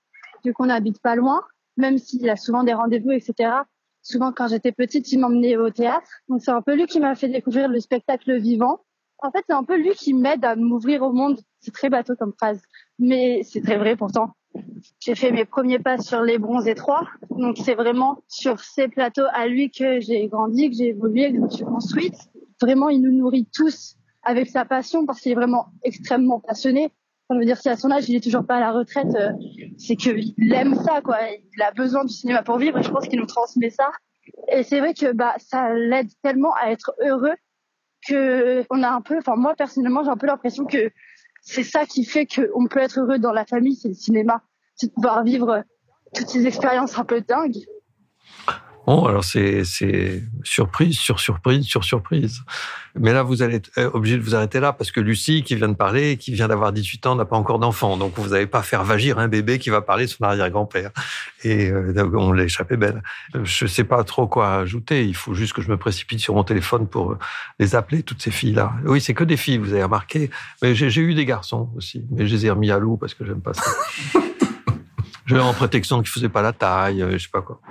vu qu'on n'habite pas loin, même s'il a souvent des rendez-vous, etc. Souvent, quand j'étais petite, il m'emmenait au théâtre. Donc, c'est un peu lui qui m'a fait découvrir le spectacle vivant. En fait, c'est un peu lui qui m'aide à m'ouvrir au monde. C'est très bateau comme phrase, mais c'est très vrai pourtant. J'ai fait mes premiers pas sur les Bronzés 3. Donc, c'est vraiment sur ces plateaux à lui que j'ai grandi, que j'ai évolué, que je me suis construite. Vraiment, il nous nourrit tous avec sa passion parce qu'il est vraiment extrêmement passionné. Je veux dire, si à son âge, il est toujours pas à la retraite, c'est qu'il aime ça, quoi. Il a besoin du cinéma pour vivre et je pense qu'il nous transmet ça. Et c'est vrai que, ça l'aide tellement à être heureux que on a un peu, enfin, moi, personnellement, j'ai un peu l'impression que c'est ça qui fait qu'on peut être heureux dans la famille, c'est le cinéma. C'est de pouvoir vivre toutes ces expériences un peu dingues. Bon, alors c'est surprise sur surprise sur surprise. Mais là, vous allez être obligé de vous arrêter là parce que Lucie, qui vient de parler, qui vient d'avoir 18 ans, n'a pas encore d'enfant. Donc, vous n'allez pas faire vagir un bébé qui va parler de son arrière-grand-père. Et on l'a échappé belle. Je sais pas trop quoi ajouter. Il faut juste que je me précipite sur mon téléphone pour les appeler, toutes ces filles-là. Oui, c'est que des filles, vous avez remarqué. Mais j'ai eu des garçons aussi. Mais je les ai remis à l'eau parce que j'aime pas ça. En prétextant qu'ils faisaient pas la taille, je sais pas quoi.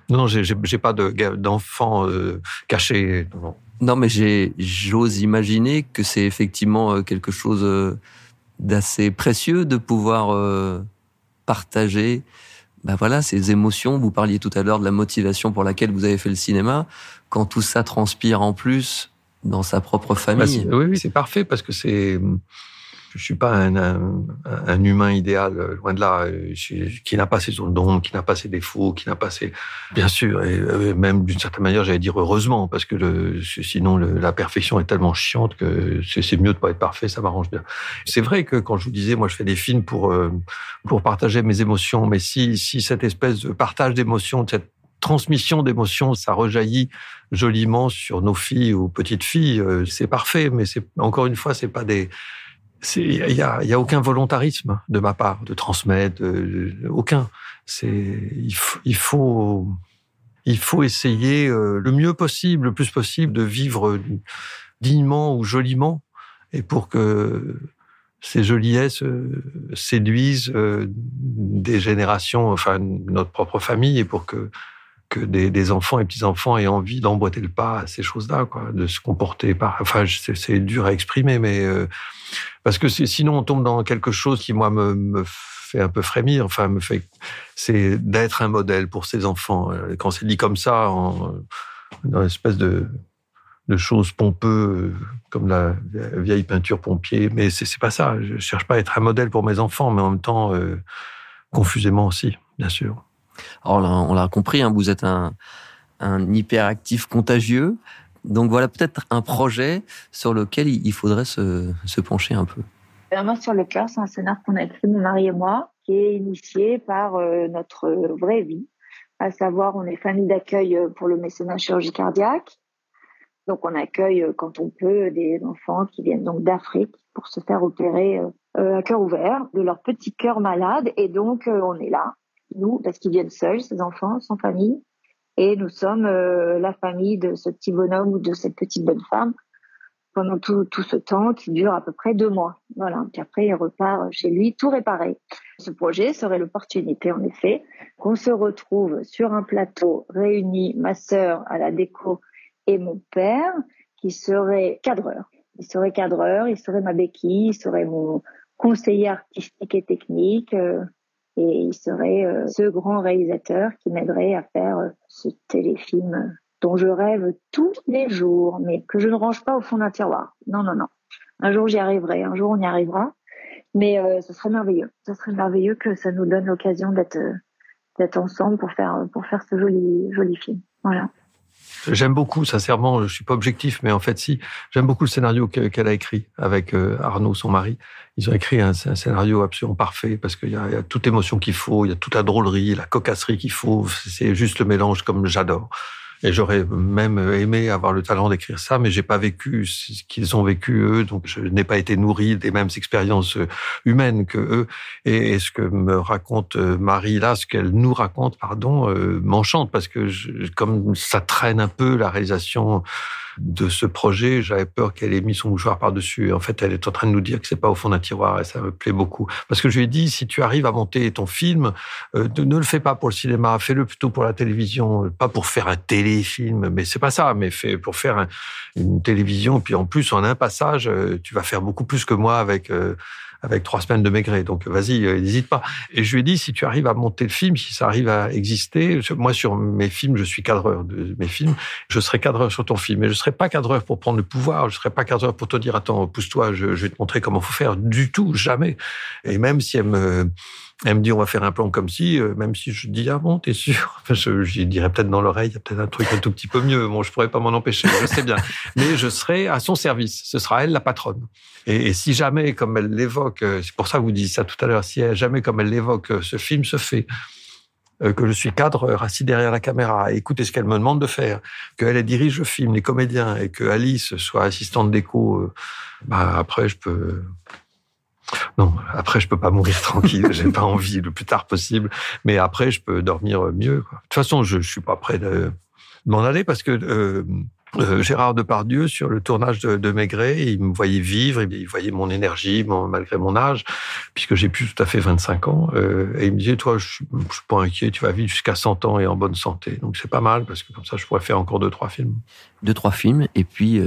Non, j'ai pas d'enfants cachés. Non, mais j'ose imaginer que c'est effectivement quelque chose d'assez précieux de pouvoir partager ces émotions. Vous parliez tout à l'heure de la motivation pour laquelle vous avez fait le cinéma. Quand tout ça transpire en plus dans sa propre famille. Oui, c'est parfait parce que je suis pas un humain idéal, loin de là, qui n'a pas ses zones d'ombre, qui n'a pas ses défauts, qui n'a pas ses... Bien sûr, et même d'une certaine manière, j'allais dire heureusement, parce que sinon la perfection est tellement chiante que c'est mieux de pas être parfait, ça m'arrange bien. C'est vrai que quand je vous disais, moi je fais des films pour partager mes émotions, mais si cette espèce de partage d'émotions, de cette transmission d'émotions, ça rejaillit joliment sur nos filles ou petites filles. C'est parfait, mais encore une fois, c'est pas des... Il y a aucun volontarisme de ma part de transmettre, aucun. Il faut essayer le mieux possible, le plus possible, de vivre dignement ou joliment, et pour que ces joliesses séduisent des générations, enfin notre propre famille, et pour que des enfants et petits-enfants aient envie d'emboîter le pas à ces choses-là, quoi, de se comporter enfin, c'est dur à exprimer, mais parce que sinon on tombe dans quelque chose qui, moi, me fait un peu frémir, enfin, c'est d'être un modèle pour ces enfants. Quand c'est dit comme ça, dans une espèce de choses pompeuses, comme la vieille peinture Pompier, mais c'est pas ça. Je cherche pas à être un modèle pour mes enfants, mais en même temps, confusément aussi, bien sûr. Alors, on l'a compris, hein, vous êtes un hyperactif contagieux. Donc voilà peut-être un projet sur lequel il faudrait se pencher un peu. Moi, sur le cœur, c'est un scénar qu'on a écrit, mon mari et moi, qui est initié par notre vraie vie. À savoir, on est famille d'accueil pour le mécénat chirurgie cardiaque. Donc, on accueille, quand on peut, des enfants qui viennent donc d'Afrique pour se faire opérer à cœur ouvert de leur petit cœur malade. Et donc, on est là, nous, parce qu'ils viennent seuls, ces enfants, sans famille. Et nous sommes la famille de ce petit bonhomme ou de cette petite bonne femme pendant tout ce temps qui dure à peu près 2 mois. Voilà. Puis après, il repart chez lui, tout réparé. Ce projet serait l'opportunité, en effet, qu'on se retrouve sur un plateau réunis, ma sœur à la déco et mon père, qui serait cadreur. Il serait cadreur, il serait ma béquille, il serait mon conseiller artistique et technique, et il serait ce grand réalisateur qui m'aiderait à faire ce téléfilm dont je rêve tous les jours, mais que je ne range pas au fond d'un tiroir. Non. Un jour, j'y arriverai, un jour, on y arrivera, mais ce serait merveilleux. Ce serait merveilleux que ça nous donne l'occasion d'être ensemble pour faire ce joli film. Voilà. J'aime beaucoup, sincèrement, je suis pas objectif, mais en fait, si, j'aime beaucoup le scénario qu'elle a écrit avec Arnaud, son mari. Ils ont écrit un scénario absolument parfait, parce qu'il y a toute émotion qu'il faut, il y a toute la drôlerie, la cocasserie qu'il faut, c'est juste le mélange comme j'adore. Et j'aurais même aimé avoir le talent d'écrire ça, mais j'ai pas vécu ce qu'ils ont vécu eux, donc je n'ai pas été nourri des mêmes expériences humaines que eux. Et ce que me raconte Marie là, ce qu'elle nous raconte, m'enchante, parce que comme ça traîne un peu la réalisation de ce projet, j'avais peur qu'elle ait mis son mouchoir par-dessus. Et en fait, elle est en train de nous dire que c'est pas au fond d'un tiroir, et ça me plaît beaucoup. Parce que je lui ai dit, si tu arrives à monter ton film, ne le fais pas pour le cinéma, fais-le plutôt pour la télévision, pas pour faire un téléfilm, mais c'est pas ça, mais pour faire une télévision. Puis en plus, en un passage, tu vas faire beaucoup plus que moi avec 3 semaines de Maigret. Donc, vas-y, n'hésite pas. Et je lui ai dit, si tu arrives à monter le film, si ça arrive à exister, moi, sur mes films, je suis cadreur de mes films, je serai cadreur sur ton film. Mais je serai pas cadreur pour prendre le pouvoir, je serai pas cadreur pour te dire, attends, pousse-toi, je vais te montrer comment faut faire. Du tout, jamais. Et même si elle me dit, on va faire un plan comme ci, même si je dis, ah bon, t'es sûr? Enfin, je dirais peut-être dans l'oreille, il y a peut-être un truc un tout petit peu mieux. Bon, je pourrais pas m'en empêcher, je sais bien. Mais je serai à son service. Ce sera elle, la patronne. Et si jamais, comme elle l'évoque, c'est pour ça que vous dites ça tout à l'heure, si jamais, comme elle l'évoque, ce film se fait, que je suis cadreur, assis derrière la caméra, écoutez ce qu'elle me demande de faire, qu'elle dirige le film, les comédiens, et que Alice soit assistante déco, après, je peux pas mourir tranquille, j'ai pas envie le plus tard possible, mais après, je peux dormir mieux, quoi. De toute façon, je suis pas prêt de m'en aller, parce que Gérard Depardieu, sur le tournage de Maigret, il me voyait vivre, il voyait mon énergie, malgré mon âge, puisque j'ai plus tout à fait 25 ans, et il me disait, toi, je suis pas inquiet, tu vas vivre jusqu'à 100 ans et en bonne santé. Donc c'est pas mal, parce que comme ça, je pourrais faire encore 2-3 films. 2-3 films, et puis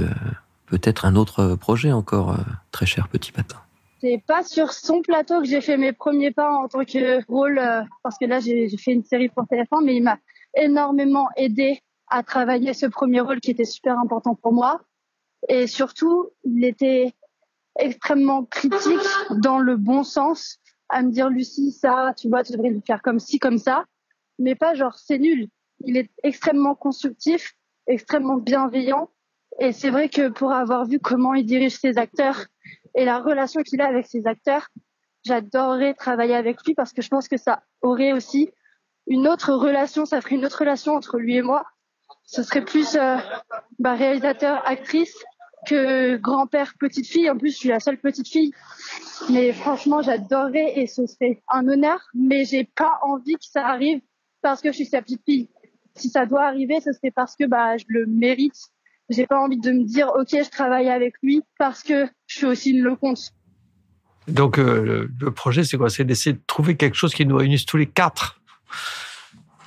peut-être un autre projet encore, très cher Petit Patin. C'est pas sur son plateau que j'ai fait mes premiers pas en tant que rôle, parce que là, j'ai fait une série pour TF1, mais il m'a énormément aidé à travailler ce premier rôle qui était super important pour moi. Et surtout, il était extrêmement critique dans le bon sens, à me dire, Lucie, ça, tu vois, tu devrais le faire comme ci, comme ça, mais pas genre, c'est nul. Il est extrêmement constructif, extrêmement bienveillant. Et c'est vrai que pour avoir vu comment il dirige ses acteurs et la relation qu'il a avec ses acteurs, j'adorerais travailler avec lui, parce que je pense que ça aurait aussi une autre relation, ça ferait une autre relation entre lui et moi. Ce serait plus réalisateur, actrice que grand-père, petite fille. En plus, je suis la seule petite fille. Mais franchement, j'adorerais et ce serait un honneur. Mais j'ai pas envie que ça arrive parce que je suis sa petite fille. Si ça doit arriver, ce serait parce que je le mérite. J'ai pas envie de me dire, ok, je travaille avec lui parce que je suis aussi une Lecomte. Donc, le projet, c'est quoi? C'est d'essayer de trouver quelque chose qui nous réunisse tous les quatre.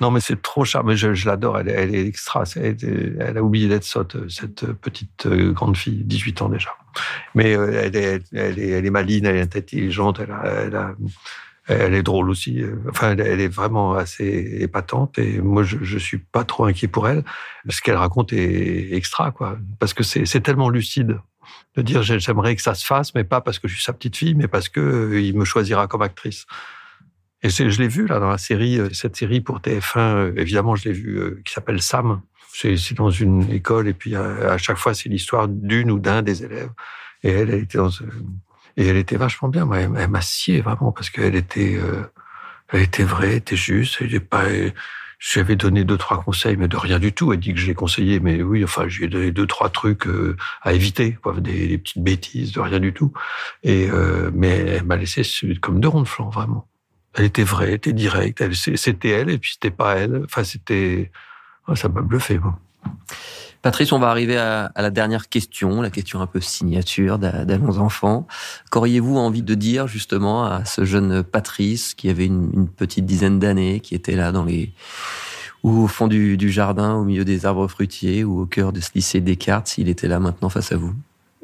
Non, mais c'est trop charmant. Je l'adore. Elle est extra. Elle a oublié d'être sotte, cette petite grande fille, 18 ans déjà. Mais elle est maligne, elle est intelligente, elle est drôle aussi. Enfin, elle est vraiment assez épatante. Et moi, je suis pas trop inquiet pour elle. Ce qu'elle raconte est extra, quoi. Parce que c'est tellement lucide de dire j'aimerais que ça se fasse, mais pas parce que je suis sa petite fille, mais parce que il me choisira comme actrice. Et je l'ai vu là dans la série, cette série pour TF1. Évidemment, je l'ai vu, qui s'appelle Sam. C'est dans une école et puis à chaque fois c'est l'histoire d'une ou d'un des élèves. Et elle était elle était vachement bien. Elle m'a scié vraiment parce qu'elle était vraie, elle était juste. J'avais donné 2-3 conseils, mais de rien du tout. Elle dit que je l'ai conseillé, mais oui, enfin, je lui ai donné 2-3 trucs à éviter, quoi, des petites bêtises, de rien du tout. Mais elle m'a laissé comme 2 ronds de flanc, vraiment. Elle était vraie, elle était directe, c'était elle, et puis c'était pas elle. Enfin, ça m'a bluffé, moi. Patrice, on va arriver à la dernière question, la question un peu signature d'Allons enfants. Qu'auriez-vous envie de dire justement à ce jeune Patrice qui avait une petite dizaine d'années, qui était là ou au fond du jardin, au milieu des arbres fruitiers, ou au cœur de ce lycée Descartes, s'il était là maintenant face à vous?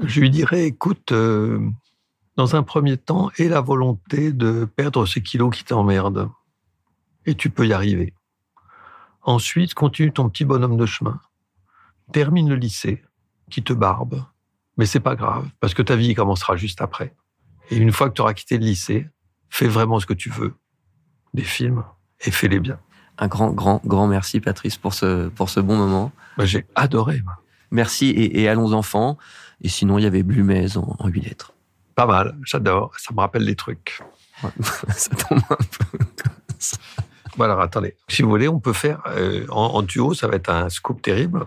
Je lui dirais, écoute, dans un premier temps, aie la volonté de perdre ces kilos qui t'emmerdent. Et tu peux y arriver. Ensuite, continue ton petit bonhomme de chemin. Termine le lycée, qui te barbe. Mais c'est pas grave, parce que ta vie commencera juste après. Et une fois que tu auras quitté le lycée, fais vraiment ce que tu veux. Des films, et fais-les bien. Un grand merci, Patrice, pour ce bon moment. J'ai adoré, moi. Merci, et allons enfants. Et sinon, il y avait Blumez en 8 lettres. Pas mal, j'adore. Ça me rappelle des trucs. Ouais, ça tombe un peu comme ça. Bon, alors, attendez. Si vous voulez, on peut faire en duo, ça va être un scoop terrible.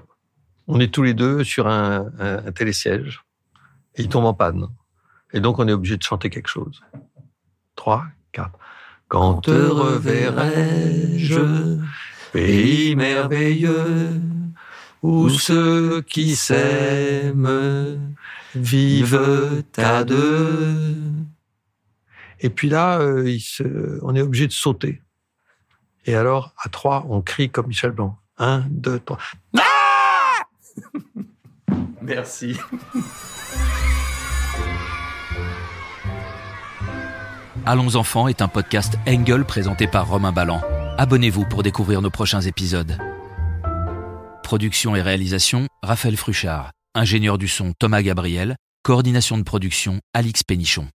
On est tous les deux sur un télésiège et il tombe en panne. Et donc, on est obligé de chanter quelque chose. 3, 4. Quand te reverrai-je, pays merveilleux, où ceux qui s'aiment vivent à deux. Et puis là, on est obligé de sauter. Et alors, à 3, on crie comme Michel Blanc. 1, 2, 3. Ah! Merci. Allons enfants est un podcast Engel présenté par Romain Ballan. Abonnez-vous pour découvrir nos prochains épisodes. Production et réalisation, Raphaël Fruchard. Ingénieur du son, Thomas Gabriel. Coordination de production, Alix Pénichon.